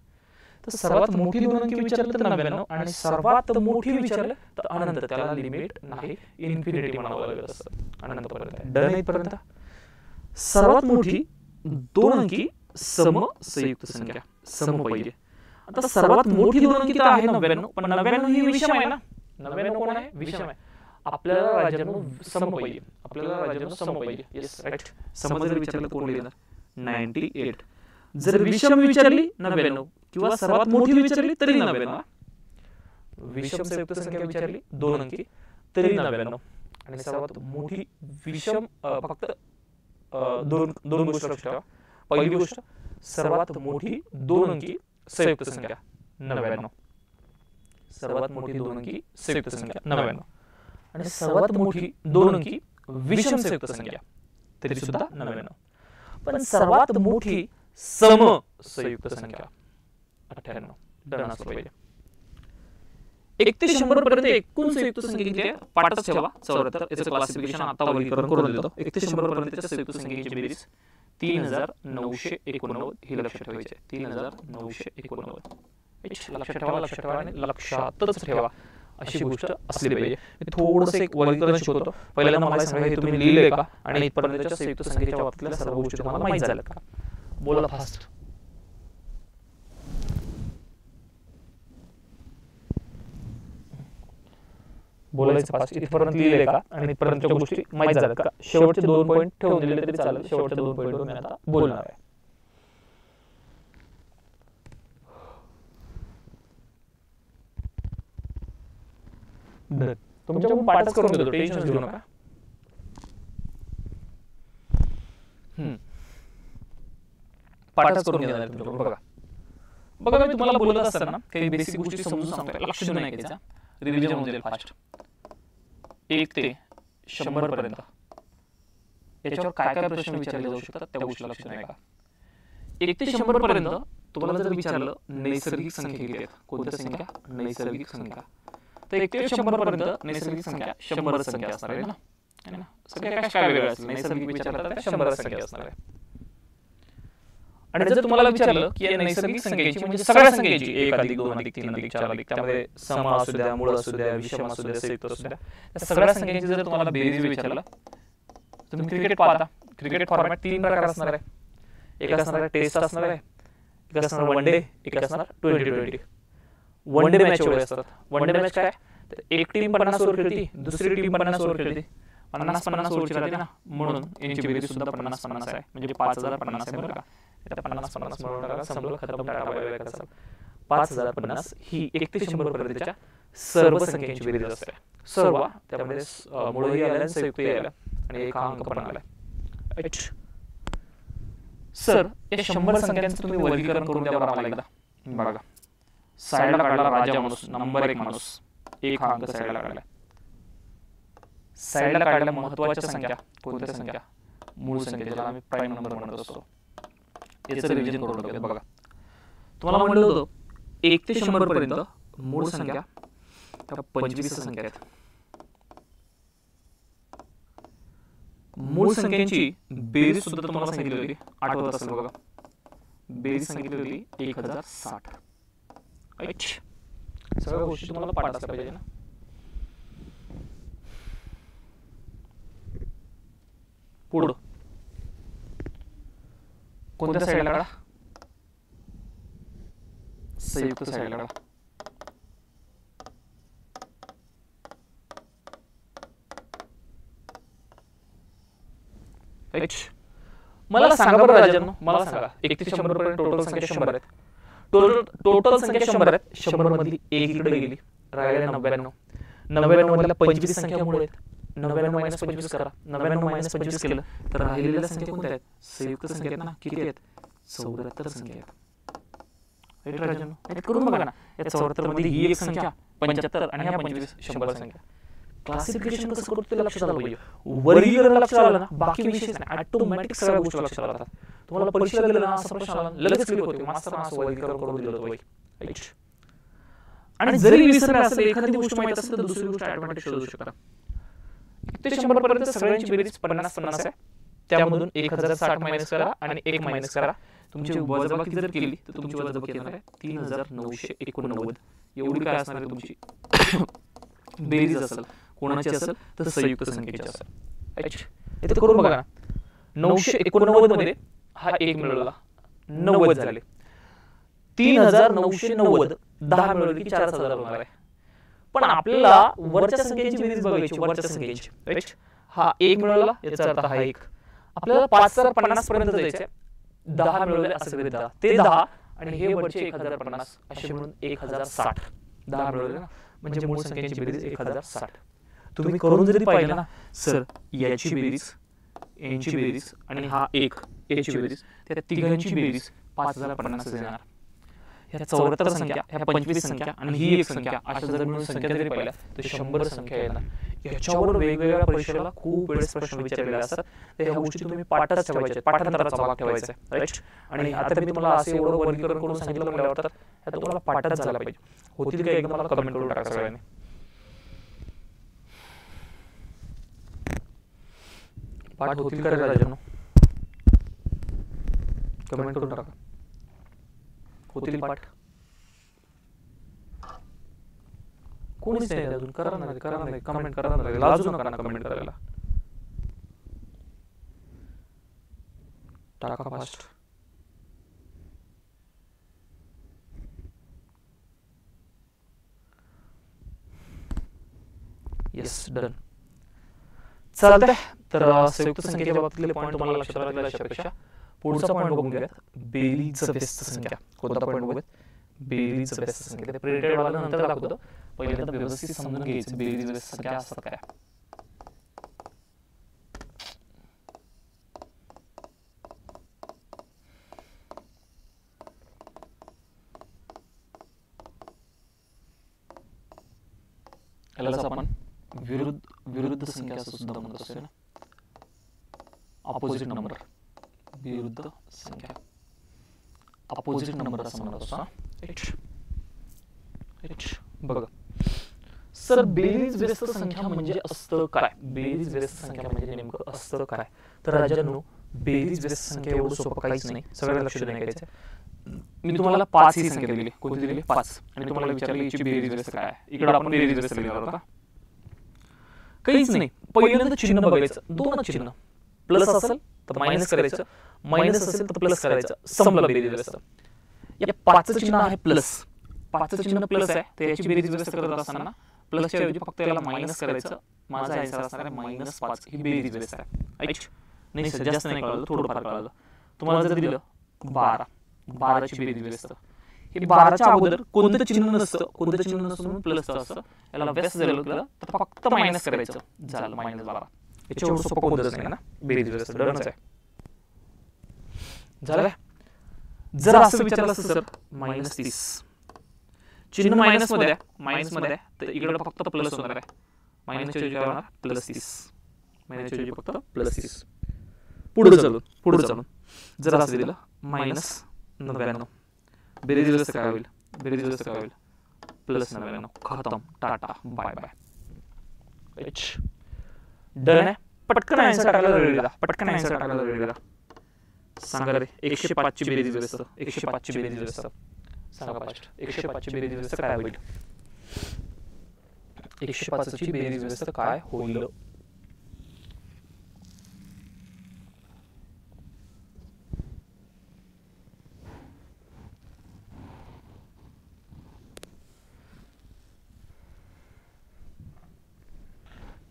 तर सर्वात मोठी 2 अंकी विचारलं तर 99 आणि सर्वात मोठी विचारलं तर अनंत. त्याला लिमिट नाही, इन्फिनिटी म्हणावं लागेल असं, अनंतपर्यंत. डन इथपर्यंत. सर्वात मोठी 2 अंकी सम संयुक्त संख्या, सम पाहिजे. आता सर्वात मोठी 2 अंकी तर आहे 99, पण 99 ही विषम आहे ना. 99 कोण आहे? विषम आहे. आपल्याला राजांनो सम पाहिजे, आपल्याला राजांनो सम पाहिजे. Yes right. सम जर विचारलं कोण लिहिणार? 98. जर विषम विचारली 99 किंवा सर्वात मोठी विचारली तरी 99. विषम संयुक्त संख्या विचारली 2 अंकी तरी 99. आणि सर्वात मोठी विषम फक्त दोन गोष्टी लक्षात ठेवा. पहिली गोष्ट, सर्वात मोठी 2 अंकी संयुक्त संख्या 99. सर्वात मोठी 2 अंकी संयुक्त संख्या 99 आणि सर्वात मोठी 2 अंकी विषम संयुक्त संख्या तरी सुद्धा 99. पण सर्वात मोठी सम संयुक्त संख्या 98. डन असलं पाहिजे. 1 ते 100 पर्यंत एकूण संयुक्त संख्या किती आहे? पाठच ठेवा. 74. याचं क्लासिफिकेशन आता वर्गीकरण करून देतो. 1 ते 100 पर्यंतच्या संयुक्त संख्येची बेरीज 3989 ही लक्षात ठेवायची आहे. 3989 लक्षात ठेवा, लक्षात ठेवा आणि लक्षातच ठेवा अशी गोष्ट असली पाहिजे. मी थोडंसं एक वर्गीकरण शिकवतो. पहिल्यांदा मला सांगा, हे तुम्ही लिहिलंय का आणि इथपर्यंतच्या संयुक्त संख्येच्या बाबतीतल्या सर्व गोष्टी तुम्हाला माहित झाल्यात का? बोला फास्ट. बोलायचं फास्ट. इथपर्यंत लिहिलंय का आणि इथपर्यंतच्या गोष्टी माहित झाल्यात का? शेवटचे 2 पॉईंट ठेवून दिले तरी चालेल. शेवटच्या 2 पॉईंटवर मी आता बोलणार आहे. तुमच्याकडून पाठच करून देतो, टेन्शन घेऊ नका. पाठच करून घेणार तुमच्याकडून. बघा बघा, मी तुम्हाला बोलत असताना काही बेसिक गोष्टी समजून सांगतोय, लक्ष देऊन ऐकायचा. रिव्हिजन होऊन जाईल फास्ट. 1 ते 100 पर्यंत याच्यावर काय काय प्रश्न विचारले जाऊ शकतात त्या गोष्टी लक्षात नाही का? 1 ते 100 पर्यंत तुम्हाला जर विचारलं नैसर्गिक संख्या किती आहेत? कोणत्या संख्या? नैसर्गिक संख्या. तर 1 ते 100 पर्यंत नैसर्गिक संख्या 100 संख्या असणार आहे ना. संख्या काय वेगळ्या असतील? नैसर्गिक विचारलं तर 100 संख्या असणार आहे. आणि जर तुम्हाला विचारलं की या नैसर्गिक संख्येची म्हणजे सगळ्या संख्येची 1 अधिक 2 अधिक 3 अधिक 4 अधिक, त्यामध्ये सम असू द्या, मूळ असू द्या, विषम असू द्या, संयुक्त असू द्या, त्या सगळ्या संख्येची जर तुम्हाला बेरीज विचारलं, तुम्ही क्रिकेट पाहता. क्रिकेट फॉर्मॅट 3 प्रकार असणार आहे. एक असणार आहे टेस्ट असणार आहे, एक असणार वन डे, एक असणार 20-20. वन डे मॅच एवढे असतात. वन डे मॅच काय? एक टीम 50 ओव्हर खेळते, दुसरी टीम 50 ओव्हर खेळते. 50-50 ओव्हरची राहते ना, म्हणून यांची बेरीज सुद्धा 50-50 आहे. म्हणजे 5050 आहे बरं का. 50-50 म्हणून संपलं, खतम, टाटा बाय बाय करा. 5050 ही 1 ते 100 पर्यंतच्या सर्व संख्यांची बेरीज असते. सर्व, त्यामध्ये मूळही आल्या, संयुक्तही आल्या आणि एक अंक पण आला. सर, या 100 संख्यांचं तुम्ही वर्गीकरण करून द्या बरं मला एकदा. बघा, साईडला काढला राजा माणूस, नंबर 1 माणूस, एक हा अंक साईडला काढला. साईडला काढल्या महत्वाच्या संख्या. कोणत्या संख्या? मूळ संख्या, ज्याला आम्ही प्राईम नंबर म्हणत असतो. याचं रिव्हिजन करून टाकूया. बघा, तुम्हाला म्हणलं होतं 1 ते 100 पर्यंत मूळ संख्या 25 संख्या आहेत. मूळ संख्यांची बेरीज सुद्धा तुम्हाला सांगितली होती, आठवत असेल बघा. बेरीज सांगितली होती 1060. सगळ्या गोष्टी तुम्हाला पाठ असल्या पाहिजे ना. पुढं कोणत्या साईडला काढा? संयुक्त साईडला काढा. मला सांगा बरं राजांनो, मला सांगा 1 ते 100 पर्यंत टोटल संख्या 100 आहेत. टोटल संख्या 100 आहेत. 100 मधली 1 इकडे गेली, राहिल्या 99. 99 मधल्या 25 संख्या मूळ आहेत. 99 - 25 करा. 99 - 25 केलं तर राहिलेल्या संख्या कोणत्या आहेत? संयुक्त संख्या आहेत ना. किती आहेत? 74 संख्या आहेत. राईट राजांनो, राईट करून बघा ना. या 74 मध्ये ही एक संख्या 75 आणि ह्या 25 100 संख्या. क्लासिफिकेशन कसं करतो ते लक्षात आलं पाहिजे. वर्गीकरण लक्षात आलं ना, बाकी विषयच नाही, ऑटोमॅटिक सगळ्या गोष्टी लक्षात राहतात. तुम्हाला परीक्षेला दिलं ना, असा प्रश्न आला लगेच क्लिक होते, मास्तर असं वर्गीकरण करून दिलं होतं बाई. आणि जरी विसरला असेल, एखादी गोष्ट माहित असेल तर दुसरी गोष्ट ऑटोमॅटिक शोधू शकता. 1 ते 100 पर्यंत सगळ्यांची बेरीज 50-50 आहे. त्यामधून 1060 मायनस करा आणि 1 मायनस करा. तुमची वजाबाकी जर केली तर तुमची वजाबाकी येणार आहे 3989 एवढी काय असणार आहे तुमची बेरीज असेल. कोणाची असेल तर संयुक्त संख्येची असेल. इथे करून बघा ना, 989 मध्ये हा 1 मिळवला, 90 झाले. 3990 10 मिळवले की 4000 होणार आहे. पण आपल्याला वरच्या संख्येची बेरीज बघायची, वरच्या संख्येची, राईट. हा 1 मिळवला, याचा अर्थ हा 1. आपल्याला 5050 पर्यंत जायचंय. 10 मिळवले असं गृहीत धरा, ते 10 आणि हे वरचे 1050 असे म्हणून 1060. 10 मिळवले ना, म्हणजे मूळ संख्येची बेरीज 1060. तुम्ही करून जरी पाहिलं ना, सर याची बेरीज, यांची बेरीज आणि हा 1 याची बेरीज, त्या तिघांची बेरीज 5050 येणार. ह्या 74 संख्या, ह्या 25 संख्या आणि ही एक संख्या, अशा जर मिळून संख्या जरी पाहिल्या तर 100 संख्या येणार. याच्यावर वेगवेगळ्या परीक्षेला खूप वेळेस प्रश्न विचारलेले असतात. तर ह्या गोष्टी तुम्ही पाठात ठेवायच्या, पाठांतराचा भाग ठेवायचा आहे, राईट. आणि आता मी तुम्हाला असे एवढं वर्गीकरण करून सांगितलं म्हटल्यावर तर ह्या तुम्हाला पाठात झाला पाहिजे. होतील का एकदम मला कमेंट करून टाका सगळ्यांनी. पाठ होतील का रे राजांनो? कमेंट करून टाका. होतील पाठ? कोणीच नाही अजून. करा ना, कमेंट करा ना, लाजू नका ना कमेंट करायला. टाका फास्ट. Yes, done. चालतंय. तर संयुक्त संख्येच्या बाबतीतले पॉईंट तुम्हाला लक्षात राहतील अशापेक्षा. पुढचा पॉईंट बघून घ्या, बेरीज व्यस्त संख्या. कोणता पॉईंट बघूया? बेरीज व्यस्त संख्या. ते प्रिंटेड वाला नंतर दाखवतो, पहिल्यांदा व्यवस्थित समजून घ्यायचं बेरीज व्यस्त संख्या असतात काय. यालाच आपण विरुद्ध संख्या असं सुद्धा म्हणत असतो ना, ऑपोजिट नंबर. विरुद्ध संख्या, ऑपोजिट नंबर असं म्हणत असतो. बघा सर, बेरीज व्यस्त संख्या म्हणजे असतं काय? बेरीज व्यस्त संख्या म्हणजे नेमकं असतं काय? तर राजांनो, बेरीज व्यस्त संख्या एवढं सोपं काहीच नाही, सगळ्यांना लक्ष देण्यात यायचं. मी तुम्हाला 5 ही संख्या दिली. कोणती दिली? 5. आणि तुम्हाला विचारलं याची बेरीज व्यस्त काय आहे. इकडे आपण बेरीज व्यस्त लिहिणार होता. काहीच नाही, पहिल्यांदा चिन्ह बघायचं. 2 चिन्ह, प्लस असेल तर मायनस करायचं, मायनस असेल तर प्लस करायचं, संपलं बेरीज व्यस्त. या 5चं चिन्ह आहे प्लस, 5चं चिन्ह प्लस आहे, तर याची बेरीज व्यस्त करत असताना प्लसच्या ऐवजी फक्त याला मायनस करायचं. माझा आन्सर असणार आहे -5. ही बेरीज व्यस्त आहे. नाही सर, जास्त नाही कळलं, थोडंफार कळलं. तुम्हाला जर दिलं 12, 12ची बेरीज व्यस्त. हे 12च्या अगोदर कोणतं चिन्ह नसतं, कोणतं चिन्ह नसतं म्हणून प्लसचं असतं. याला व्यस्त झालं तर फक्त मायनस करायचं, झालं -12. याच्यावर सोपं कोणतंच नाही ना, बेरीज व्यस्त. डनच आहे. झालं. जर असं विचारलं असतं सर -30, चिन्ह मायनस मध्ये आहे, तर इकडे फक्त प्लस होणार आहे. मायनसच्या ऐवजी काय होणार? +30. मायनसच्या ऐवजी फक्त +30. पुढे चालून जर असं दिलं -99, बेरीज व्यस्त काय होईल? बेरीज व्यस्त काय होईल? +99. खतम, टाटा, बाय बाय. डन आहे. पटकन आन्सर टाकायला रेडी राहा. सांगा रे, 105 ची बेरीज व्यस्त. 105 ची बेरीज व्यस्त सांगा फास्ट. 105 ची बेरीज व्यस्त काय होईल? 105 ची बेरीज व्यस्त काय होईल?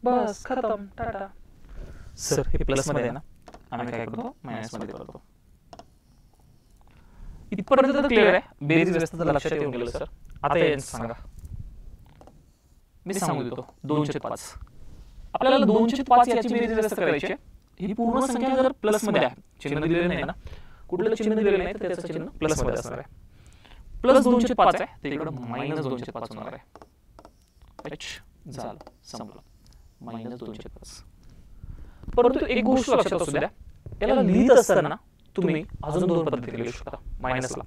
बस, खतम, टाटा. सर हे प्लस मध्ये आहे ना, आम्ही काय करतो? मायनस मध्ये करतो. इथपर्यंत तर क्लिअर आहे. बेरीज व्यस्त लक्षात येऊन गेलं सर. आता यांचं सांगा. मी सांगू देतो. 205. आपल्याला 205 याची बेरीज व्यस्त करायची. ही पूर्ण संख्या जर प्लस मध्ये आहे, चिन्ह दिलेलं नाही ना, कुठलं चिन्ह दिलेलं नाही तर त्याचं चिन्ह प्लस मध्ये असणार आहे. प्लस 205 आहे, तर इकडे -205 होणार आहे. झालं, संपलं. -2/5. परंतु एक गोष्ट लक्षात असू द्या, याला लिहित असताना तुम्ही अजून 2 पद्धतीने लिहू शकता. मायनसला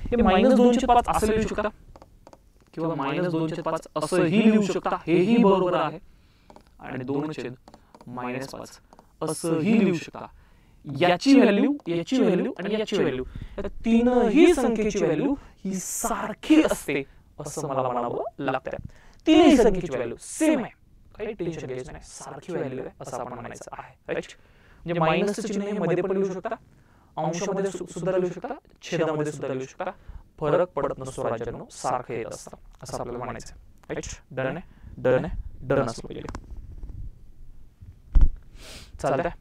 हे -2/5 असं लिहू शकता किंवा -2/5 असंही लिहू शकता, हेही बरोबर आहे. आणि 2/-5 असंही लिहू शकता. याची व्हॅल्यू, याची व्हॅल्यू आणि याची व्हॅल्यू, या तीनही संख्येची व्हॅल्यू ही सारखी असते असं मला म्हणावं लागतं. तीनही संख्येची व्हॅल्यू सेम आहे, काही टेन्शन घ्यायचं नाही, सारखी व्हॅल्यू आहे असं आपण म्हणायचं आहे. राईट? म्हणजे मायनसचं चिन्ह हे मध्ये पण लिहू शकता, अंशामध्ये सुद्धा लिहू शकता, छेदामध्ये सुद्धा लिहू शकता. फरक पडत नसतो राजांनो, सारखं येत असतं असं आपल्याला म्हणायचं. राईट? डन आहे, डन आहे, डन असलं पाहिजे. चालतंय?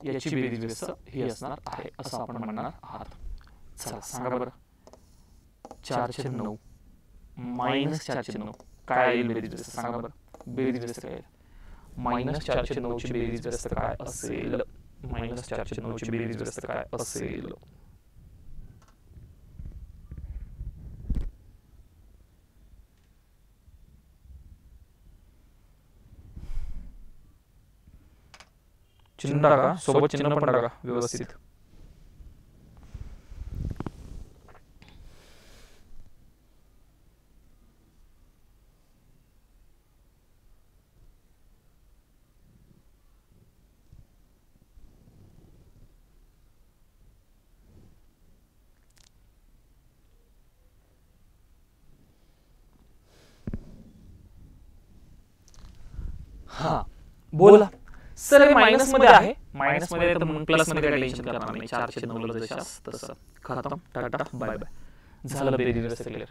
याची बेरीज व्यस्त ही असणार आहे असं आपण म्हणणार आहात. चला सांगा बरं, 4/9 -4/9 काय येईल बेरीज व्यस्त? सांगा बरं, बेरीज व्यस्त काय येईल? -4/9 ची बेरीज व्यस्त काय असेल? -4/9 ची बेरीज व्यस्त काय असेल? चिन्ह टाका, सोबत चिन्ह पण टाका व्यवस्थित. हा बोला सर, हे मायनस मध्ये आहे. मायनस मध्ये तर मग प्लस मध्ये काही टेन्शन करणार नाही. 4/9 ला जशास तसं खतम, टाटा बाय बाय, झालं बेरीज व्यस्त क्लिअर.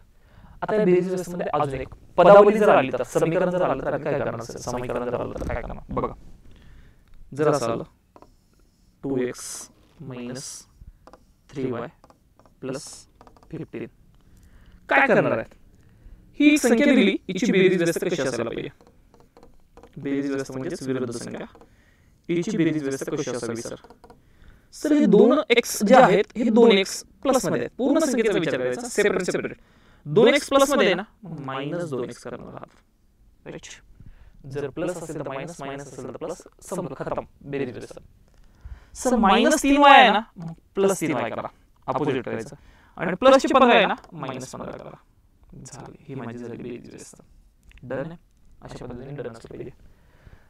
आता या बेरीज व्यस्त मध्ये अजून एक पदावली जर आली तर, समीकरण जर आलं तर काय करणार? समीकरण जर आलं तर काय करणार बघा. जर असं आलं 2x - 3y + 15 काय करणार आहे? ही एक संख्या दिली, हिची बेरीज व्यस्त कशी असायला पाहिजे? बेरीज व्यस्त म्हणजे विरुद्ध संख्या, हिची बेरीज व्यस्त कशी असावी सर? सर हे 2x जे आहेत हे 2x प्लस मध्ये आहेत. पूर्ण संख्येचा विचार करायचा, सेपरेट सेपरेट. 2x प्लस मध्ये आहे ना, -2x करणार आहात. राईट? जर प्लस असेल तर मायनस, मायनस असेल तर प्लस, संपलं, खतम, बेरीज व्यस्त. सर -3y आहे ना, +3y करा, अपोजिट करायचं. आणि प्लसची 15 आहे ना, -15 करा. झाली, ही माझी झाली बेरीज व्यस्त. डन आहे? अशा पद्धतीने डन असलं पाहिजे.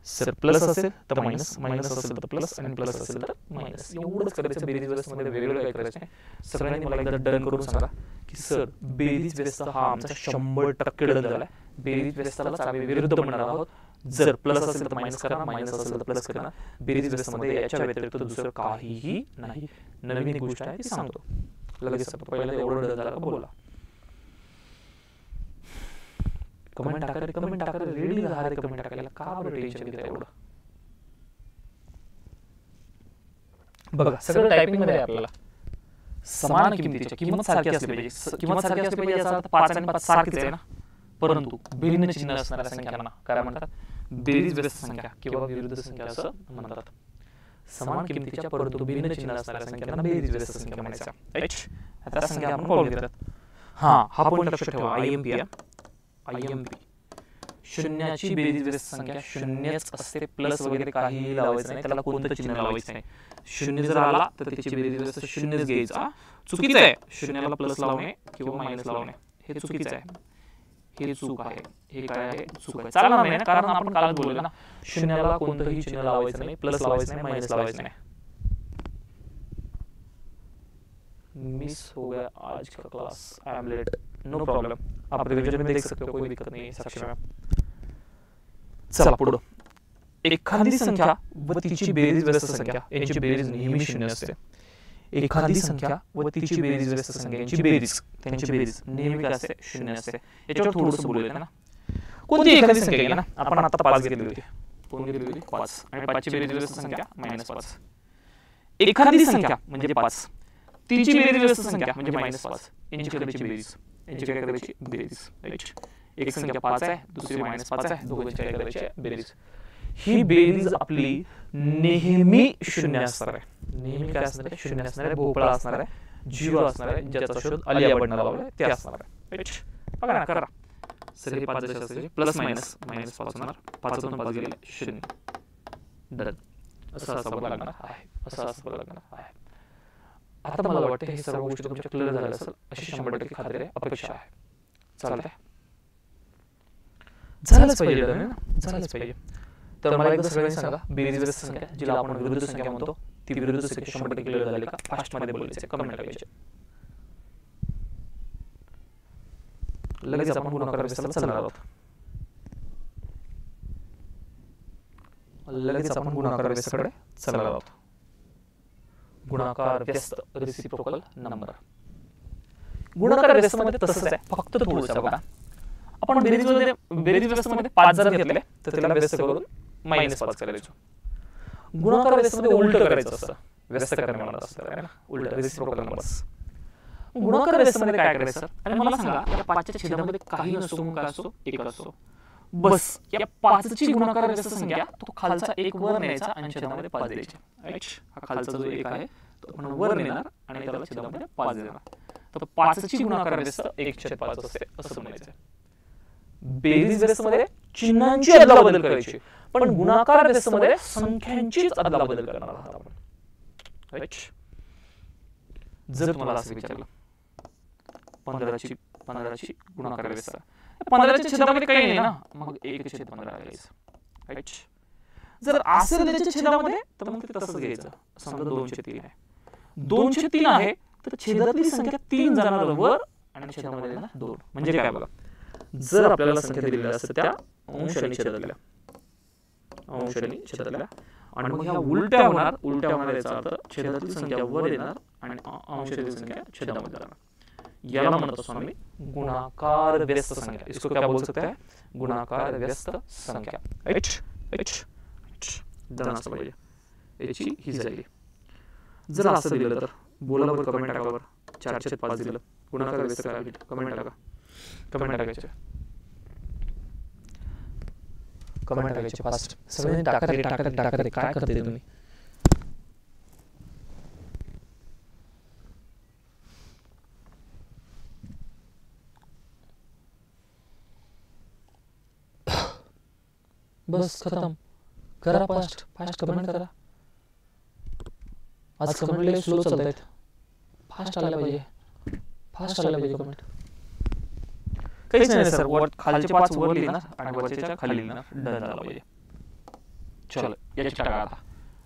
सर प्लस असेल तर मायनस, मायनस असेल तर प्लस आणि प्लस असेल तर मायनस, एवढंच करायचं. बेरीज व्यस्त मध्ये वेगवेगळं काय करायचं नाही. सगळ्यांनी मला एकदा डन करून सांगा की सर बेरीज व्यस्त हा आमचा 100% डन झालाय. बेरीज व्यस्तालाच आम्ही विरुद्ध म्हणणार आहोत. जर प्लस असेल तर मायनस करा, मायनस असेल तर प्लस करा. बेरीज व्यस्त मध्ये याच्या व्यतिरिक्त दुसरं काहीही नाही. नवीन एक गोष्ट आहे ती सांगतो लगेच. पहिला एवढं डन झालं का बोला. कमेंट टाका, कमेंट टाका, रेडी राहा रे कमेंट टाकायला. का बरं टेन्शन घेता एवढं? बघा सगळं टायपिंग मध्ये आपल्याला समान किमतीच्या, किंमत सारखी असली पाहिजे. किंमत सारखी असली पाहिजे याचा अर्थ 5 आणि 5 सारखीच आहे ना. परंतु भिन्न चिन्ह असणाऱ्या संख्यांना काय म्हणतात? बेरीज व्यस्त संख्या किंवा विरुद्ध संख्या असं म्हणतात. समान किमतीच्या परंतु भिन्न चिन्ह असणाऱ्या संख्यांना बेरीज व्यस्त संख्या म्हणायच्या. राईट? आता संख्या आपण पाहून घेतात. हा पॉईंट लक्षात ठेवा. IMP IMP शून्याची बेरीज व्यस्त संख्या शून्यच असते. प्लस वगैरे काही लावायचं नाही, त्याला कोणतं चिन्ह लावायचं नाही. शून्य जर आला तर त्याची बेरीज व्यस्त शून्यच घ्यायचा. चुकीचं आहे शून्याला प्लस लावणे किंवा मायनस लावणे, हे चुकीचं आहे. हे चूक आहे. हे काय आहे? चूक आहे. चालणार नाही ना, कारण आपण कालच बोललो ना, शून्याला कोणतंही चिन्ह लावायचं नाही, प्लस लावायचं नाही, मायनस लावायचं नाही. मिस हो गया आज का class, I am late, no problem, आप रिवीजन में देख सकते हो, कोई दिक्कत नहीं है साक्षी मैम. चला पुढे. एखादी संख्या व तिची बेरीज व्यस्त संख्या यांची बेरीज नेहमी शून्य असते. एखादी संख्या व तिची बेरीज व्यस्त संख्या यांची बेरीज, त्यांची बेरीज नेहमी काय असते? शून्य असते. याच्यावर थोडंसं बोलूया ना. कोणती एखादी संख्या घ्या ना, आपण आता 5 घेतली होती. कोण घेतली होती? 5. आणि 5 ची बेरीज व्यस्त संख्या -5. एखादी संख्या म्हणजे 5, तिची बेरीज व्यस्त संख्या म्हणजे -5. यांची करायची बेरीज, यांची काय करायची? बेरीज. राईट? एक संख्या 5 आहे, दुसरी -5 आहे, दोघांची काय करायची? बेरीज. ही बेरीज आपली नेहमी शून्य असणार आहे. नेहमी काय असणार आहे? शून्य असणार आहे, भोपळा असणार आहे, 0 असणार आहे, ज्याचा शोध आलिया बटनाला लावलाय ते असणार आहे. राईट? बघा ना, करा. सर हे 5 जसे असायचे प्लस मायनस मायनस 5 होणार, 5 तून 5 गेले 0. डन. असं असं लागणार आहे, असं असं लागणार आहे. आता मला वाटतं हे सर्व गोष्टी तुमच्या क्लिअर झाल्या असेल अशी 100% खात्री आहे, अपेक्षा आहे. चालतंय, झालंच पाहिजे ना, झालंच पाहिजे. तर मला एकदा सगळ्यांनी सांगा, बेरीज व्यस्त संख्या जिला आपण विरुद्ध संख्या म्हणतो ती विरुद्ध संख्या 100% क्लिअर झाली का? फास्ट मध्ये बोलायचे, कमेंट टाकायचे. लगेच आपण गुणाकार व्यस्ताला चालणार आहोत. लगेच आपण गुणाकार व्यस्ताकडे चालणार आहोत. गुणाकार व्यस्त रेसिप्रोकल नंबर. गुणाकार व्यस्त मध्ये तसंच आहे, फक्त थोडंसं बघा. आपण बेरीज व्यस्त मध्ये 5 जर घेतले तर त्याला व्यस्त करून -5 करायचो. गुणाकार व्यस्त मध्ये उलट करायचं असतं, व्यस्त करणे म्हणत असतं ना, उलट रेसिप्रोकल नंबर्स. गुणाकार व्यस्त मध्ये काय करायचं? आणि मला सांगा, या 5च्या छेदामध्ये काही नसतो, काय असतो? 1 असतो. बस या 5ची गुणाकार व्यस्त संख्या तो खालचा 1 वर न्यायचा आणि छेदामध्ये 5 द्यायचे. हा खालचा जो 1 आहे तो आपण वर नेणार आणि त्याला छेदामध्ये 5 देणार. तर 5ची गुणाकार व्यस्त 1/5 असते असं म्हणायचं. बेरीज व्यस्त मध्ये चिन्हांची अदलाबदल करायची, पण गुणाकार व्यस्त मध्ये संख्यांचीच अदलाबदल करणार आहोत आपण. जर तुम्हाला असं विचारलं 15ची गुणाकार व्यस्त, 15च्या छेदामध्ये काही नाही ना, मग 1/15 घ्यायचं. जर असेल त्याच्या छेदामध्ये तर मग ते तसंच घ्यायचं. समजा 2/3 आहे, 2/3 आहे तर छेदातली संख्या 3 जाणार वर आणि छेदामध्ये येणार 2. म्हणजे काय बघा, जर आपल्याला संख्या दिलेल्या असतात त्या अंशाने छेदातल्या आणि मग ह्या उलट्या होणार याचा अर्थ छेदातली संख्या वर येणार आणि अंशातली संख्या छेदामध्ये जाणार. याला म्हणत असतो आम्ही गुणाकार व्यस्त संख्या. इसको क्या बोल सकते हैं? गुणाकार व्यस्त संख्या. असं पाहिजे, याची ही झाली. जर असं दिलं तर बोला बरं, कमेंट टाका बरं. 4/5 दिलं, गुणाकार व्यस्त काय होईल? कमेंट टाकायचे. कमेंट टाकायचे फास्ट. सगळ्यांनी टाका रे. काय करते तुम्ही? बस खतम. करा फास्ट कमेंट करा. आज कमेंट लय स्लो चालतायत. फास्ट आला पाहिजे कमेंट. काहीच नाही सर, खालचे 5 वर लिहिणार आणि वरच्या खाली लिहिणार. डन झाला पाहिजे. चलो याची टाका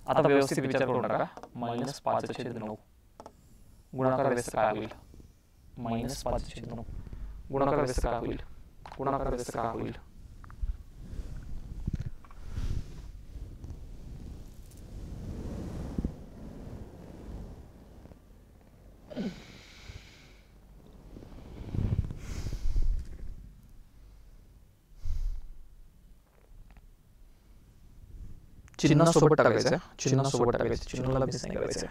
आता व्यवस्थित विचार करून टाका. -5/9 गुणाकार व्यस्त काय होईल? -5/9 गुणाकार व्यस्त काय होईल? चिन्हासोबत टाकायचं, चिन्हाला मिस नाही करायचं.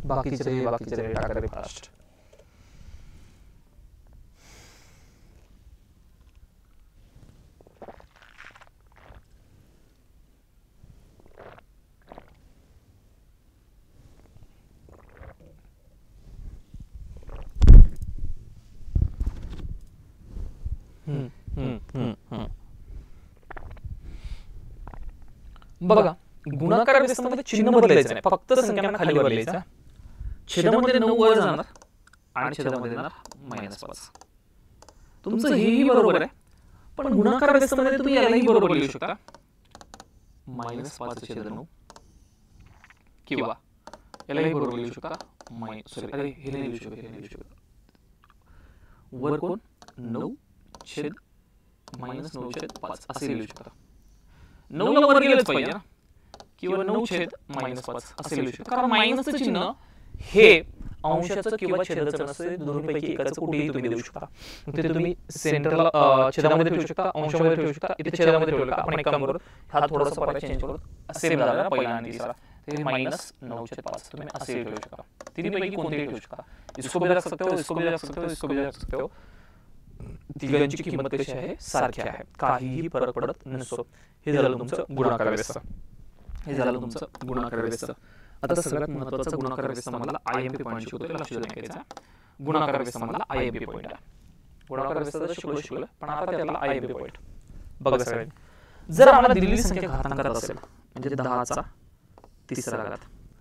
बाकीचे टाका रे फास्ट. बघा, गुणाकार व्यस्तामध्ये चिन्ह बदलायचं नाही, फक्त संख्यांना खाली वर लिहायचं. छेदामध्ये 9 वर जाणार आणि छेदामध्ये येणार -5. तुमचं हेही बरोबर आहे, पण गुणाकार व्यस्तामध्ये तुम्ही यालाही बरोबर लिहू शकता. -5/9 किंवा यालाही बरोबर लिहू शकता. हे नाही लिहू शकता. वर कोण 9/-9/5 असे लिहू शकता. 9 ला वर गेलंच पाहिजे ना, किंवा 9/-5 असे लिहू शकता. कारण मायनसचं चिन्ह हे अंशाचं किंवा छेदाचं नसते, दोन्हीपैकी एकाचं कुठेही तुम्ही देऊ शकता. तिथे तुम्ही सेंटरला छेदामध्ये ठेवू शकता, अंशामध्ये ठेवू शकता, इथे छेदामध्ये ठेवलं का आपण एक काम करू, हा थोडासा पर्याय चेंज करू. सेम झाला ना पहिला आणि तिसरा, ते -9/5 तुम्ही असे ठेवू शकता. तिन्हीपैकी कोणतेही ठेवू शकता. इसको भी रख सकते हो, इसको भी रख सकते हो, इसको भी रख सकते हो. तिघांची किंमत कशी आहे, सारखी आहे, काहीही फरक पडत नसतो. हे झालं तुमचं गुणाकार व्यवस्था. हे झालं तुमचं गुणाकार व्यवस्था. आता सगळ्यात महत्त्वाचा गुणाकार व्यवस्था मला IMP पॉईंट शिकवतोय, लक्ष द्यायचा. गुणाकार व्यवस्था मला IMP पॉईंट आहे. गुणाकार व्यवस्था शिकवलं पण आता त्याला IMP पॉईंट बघा सगळ्यांनी. जर आम्हाला दिलेली संख्या घातांकात असेल म्हणजे 10चा तिसरा घात,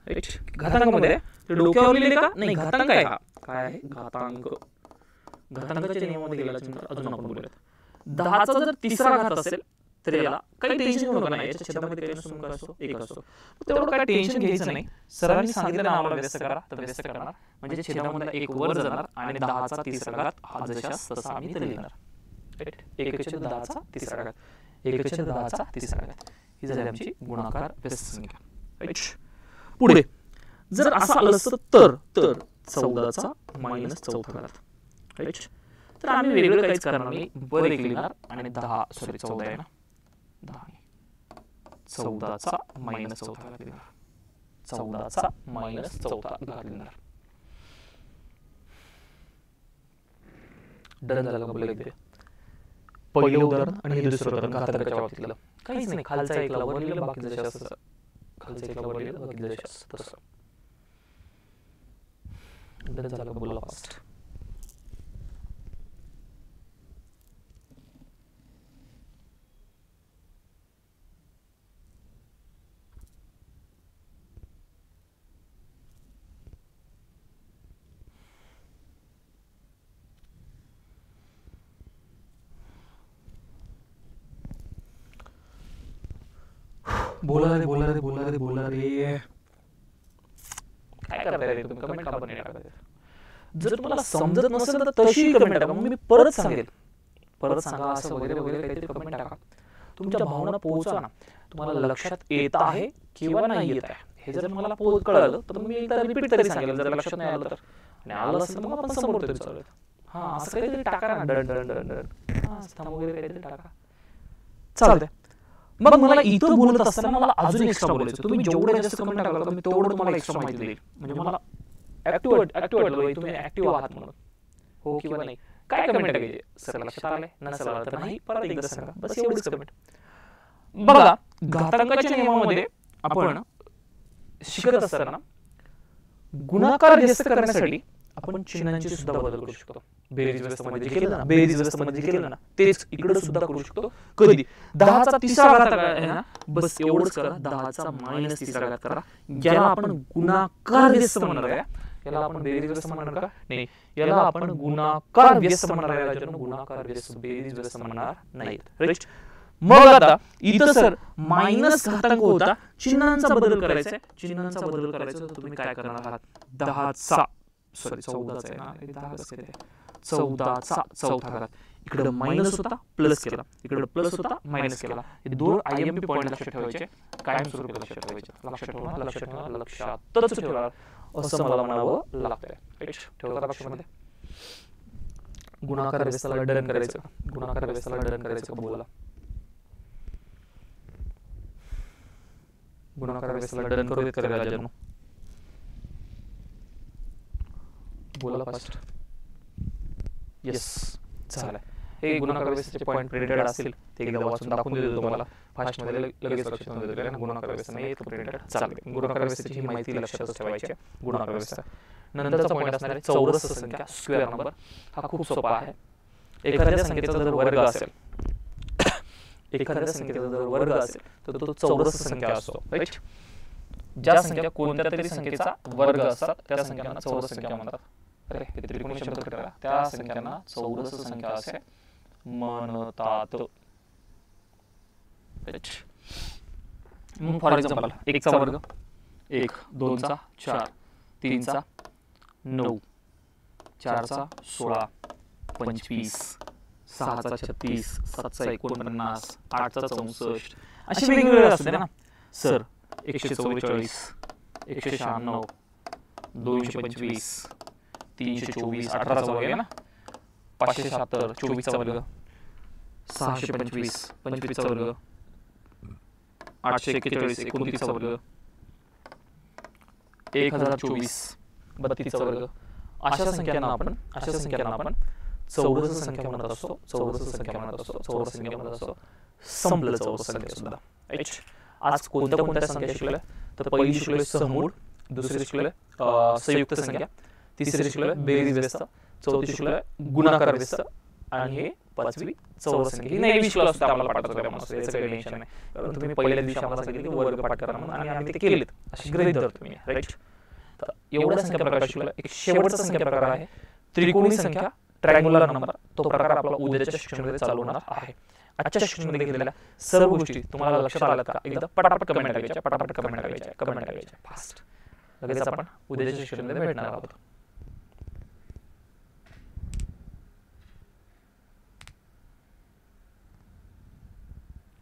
राईट, घातांकामध्ये ते डोक्यावर लिहिले का नाही, घातांक आहे हा, काय आहे घातांक. घातांकाच्या नियमामध्ये गेल्यानंतर अजून आपण बोलूया. 10चा जर तिसरा घात असेल तर याला काही टेन्शन घेऊ नका. नाही, याच्या छेदामध्ये काही नसून काय असतो, एक असतो. तेवढं काय टेन्शन घ्यायचं नाही. सरांनी सांगितलं आम्हाला व्यस्त करा तर व्यस्त करणार, म्हणजे छेदामध्ये एक वर जाणार आणि 10चा तिसरा घात हा जशास तसा आम्ही इथे लिहिणार. राईट, 1/10चा तिसरा घात, 1/10चा तिसरा घात, ही झाली आमची गुणाकार व्यस्त संख्या. राईट, पुढे जर असं आलं असतं तर 14चा मायनस चौथा घात. राईट, तर आम्ही वेगळं काहीच करणार नाही, वर एक लिहिणार आणि 14 आहे ना, 14चा मायनस चौथा घात लिहिणार, 14चा मायनस चौथा घात लिहिणार. डन झालं का? बोला एकदा. पहिलं उदाहरण आणि हे दुसरं उदाहरण घातांकाच्या बाबतीतलं काहीच नाही. खालचा एकला वर लिहिलं, बाकी जसं असं, खालचा एकला वर लिहिलं, बाकी जसं तसं. डन झालं का? बोला फास्ट. बोला रे बोला रे बोला रे बोला रे. काय करताय रे तुम्ही? कमेंट का पण नाही टाकत? जर तुम्हाला समजत नसेल तर तशी कमेंट टाका, मग मी परत सांगेल. परत सांगा असं वगैरे वगैरे काहीतरी कमेंट टाका. तुमच्या भावना पोहोचवा ना. तुम्हाला लक्षात येत आहे किंवा नाही येत आहे हे जर मला कळलं तर मी एकदा रिपीट तरी सांगेल. जर लक्षात नाही आलं तर, आणि आलं असेल तर मग आपण समोर तरी चालूया. हा, असं काहीतरी टाका ना, डन डन डन डन, हा स्थान वगैरे काहीतरी टाका, चालतंय. मग मला इथं बोलत असताना मला अजून एक्स्ट्रा बोलायचं. तुम्ही जेवढे जास्त कमेंट टाकला तर मी तेवढं तुम्हाला एक्स्ट्रा माहिती देईल. म्हणजे मला ऍक्टिव्ह तुम्ही ऍक्टिव्ह आहात म्हणून, हो किंवा नाही. काय कमेंट टाकायचे? सर लक्षात आलंय, नसेल आलं तर नाही, परत एकदा सांगा, बस एवढीच कमेंट. बघा, घातांकाच्या नियमामध्ये आपण शिकत असताना गुणाकार व्यस्त करण्यासाठी आपण चिन्हांची सुद्धा बदल करू शकतो. बेरीज व्यस्तमध्ये जे केलं ना, बेरीज व्यस्तमध्ये जे केलं ना, तेच इकडे सुद्धा करू शकतो. कधी 10चा तिसरा घात आहे ना, बस एवढंच करा, 10चा मायनस तिसरा घात करा. याला आपण गुणाकार व्यस्त म्हणणार आहे. याला आपण बेरीज व्यस्त म्हणणार का? नाही, याला आपण गुणाकार व्यस्त म्हणणार आहे. राजांनो, गुणाकार व्यस्त बेरीज व्यस्त म्हणणार नाही. राईट, मग आता इथं सर मायनस घातांक होता, चिन्हांचा बदल करायचा आहे. चिन्हांचा बदल करायचा तर तुम्ही काय करणार आहात? 10चा सॉरी 14चा आहे ना, 10 कसं आहे, 14चा चौथा घात. इकडे मायनस होता, प्लस केला, इकडे प्लस होता, मायनस केला. हे दोन IMP पॉईंट लक्षात ठेवायचे, कायमस्वरूपी लक्षात ठेवायचे. लक्षात ठेवा, लक्षात ठेवा, लक्षातच ठेवा, असं मला म्हणावं लागतंय. ठेवता लक्षामध्ये. गुणाकार व्यवस्थेला डन करायचं, गुणाकार व्यवस्थेला डन करायचं का? बोला. गुणाकार व्यवस्थेला डन करू देत का राजांनो? बोला फास्ट. येस, झालं. हे गुणाकार व्यवस्थेचे पॉईंट प्रिंटेड असतील ते एकदा वाचून दाखवून देतो तुम्हाला. फास्ट मध्ये लगेच लक्षात येऊन देतो ना, गुणाकार व्यवस्था नाही येत प्रिंटेड. चालेल, गुणाकार व्यवस्थेची ही माहिती लक्षातच ठेवायची. गुणाकार व्यवस्था नंतरचा पॉईंट असणार आहे चौरस संख्या, स्क्वेअर नंबर. हा खूप सोपा आहे. एखाद्या संख्येचा जर वर्ग असेल, एखाद्या संख्येचा जर वर्ग असेल तर तो चौरस संख्या असतो. राईट, ज्या संख्या कोणत्या तरी संख्येचा वर्ग असतात त्या संख्यांना चौरस संख्या म्हणतात. अरे त्रिकोणी शब्द करा, त्या संख्यांना चौरस संख्या असे म्हणतात. मग फॉर एक्झाम्पल 1चा वर्ग 1, 2चा 4, 3चा 9, 4चा 16, 25, 6चा 36, 7चा 49, 8चा 64, असे वेगवेगळे असतात ना सर. 144, 196, 225, 324, 18चा वर्ग आहे ना, 576, 24चा वर्ग, 625, 25चा वर्ग, 841, 29चा वर्ग, 1024, 32चा वर्ग. अशा संख्यांना आपण चौरस संख्या म्हणत असतो, चौरस संख्या म्हणत असतो, चौरस संख्या म्हणत असतो, संपलं चौरस संख्या सुद्धा. राईट. आज कोणत्या कोणत्या संख्या शिकल्या तर पहिली शिकलोय सहमूळ, दुसरी शिकलोय संयुक्त संख्या, तिसरी शिकलोय बेरीज व्यस्त, चौथी शिकलोय गुणाकार व्यस्त आणि हे पाचवी चौरस संख्या. ही नैवी शिकलो असतो आम्हाला पाठात होत्या म्हणून याचं काही टेन्शन नाही, कारण तुम्ही पहिल्या दिवशी आम्हाला सांगितलं की वर्ग पाठ करा म्हणून आणि आम्ही ते केलेत अशी गृहीत धरतो मी. राईट. तर एवढ्या संख्या प्रकार शिकला. एक शेवटचा संख्या प्रकार आहे त्रिकोणी संख्या, ट्रायंग्युलर नंबर. तो प्रकार आपला उद्याच्या शिक्षणामध्ये चालू होणार आहे. आजच्या शिक्षणामध्ये घेतलेल्या सर्व गोष्टी तुम्हाला लक्षात आल्या का? एकदा पटापट कमेंट टाकायच्या, पटापट कमेंट टाकायच्या, कमेंट टाकायच्या फास्ट. लगेच आपण उद्याच्या शिक्षणामध्ये भेटणार आहोत.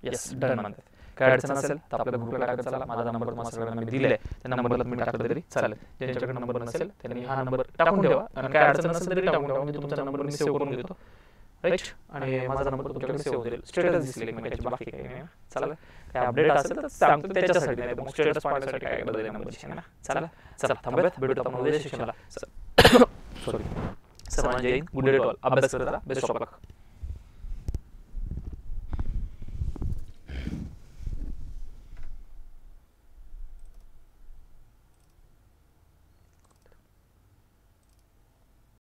येस, डन म्हणतात. काय अडचण असेल तर आपल्या ग्रुपला टाकत चला. माझा नंबर तुम्हाला सगळ्यांना मी दिलाय, त्या नंबरला तुम्ही टाकलं तरी चालेल. ज्यांच्याकडे नंबर नसेल त्यांनी हा नंबर टाकून ठेवा आणि काय अडचण नसेल तरी टाकून ठेवा, म्हणजे तुमचा नंबर मी सेव्ह करून घेतो. राईट. आणि माझा नंबर तुमच्याकडे सेव्ह होईल, स्टेटस दिसले की म्हणजे बाकी काही नाही. चालेल. काय अपडेट असेल तर सांगतो त्याच्यासाठी, नाही मग स्टेटस पाहण्यासाठी काय बदल नंबरची ना. चालेल. चला थांबूयात, भेटूत आपण उद्या शिक्षणाला. सॉरी, सर्वांना जय हिंद, गुड डे टू ऑल. अभ्यास करत राहा. Best of luck.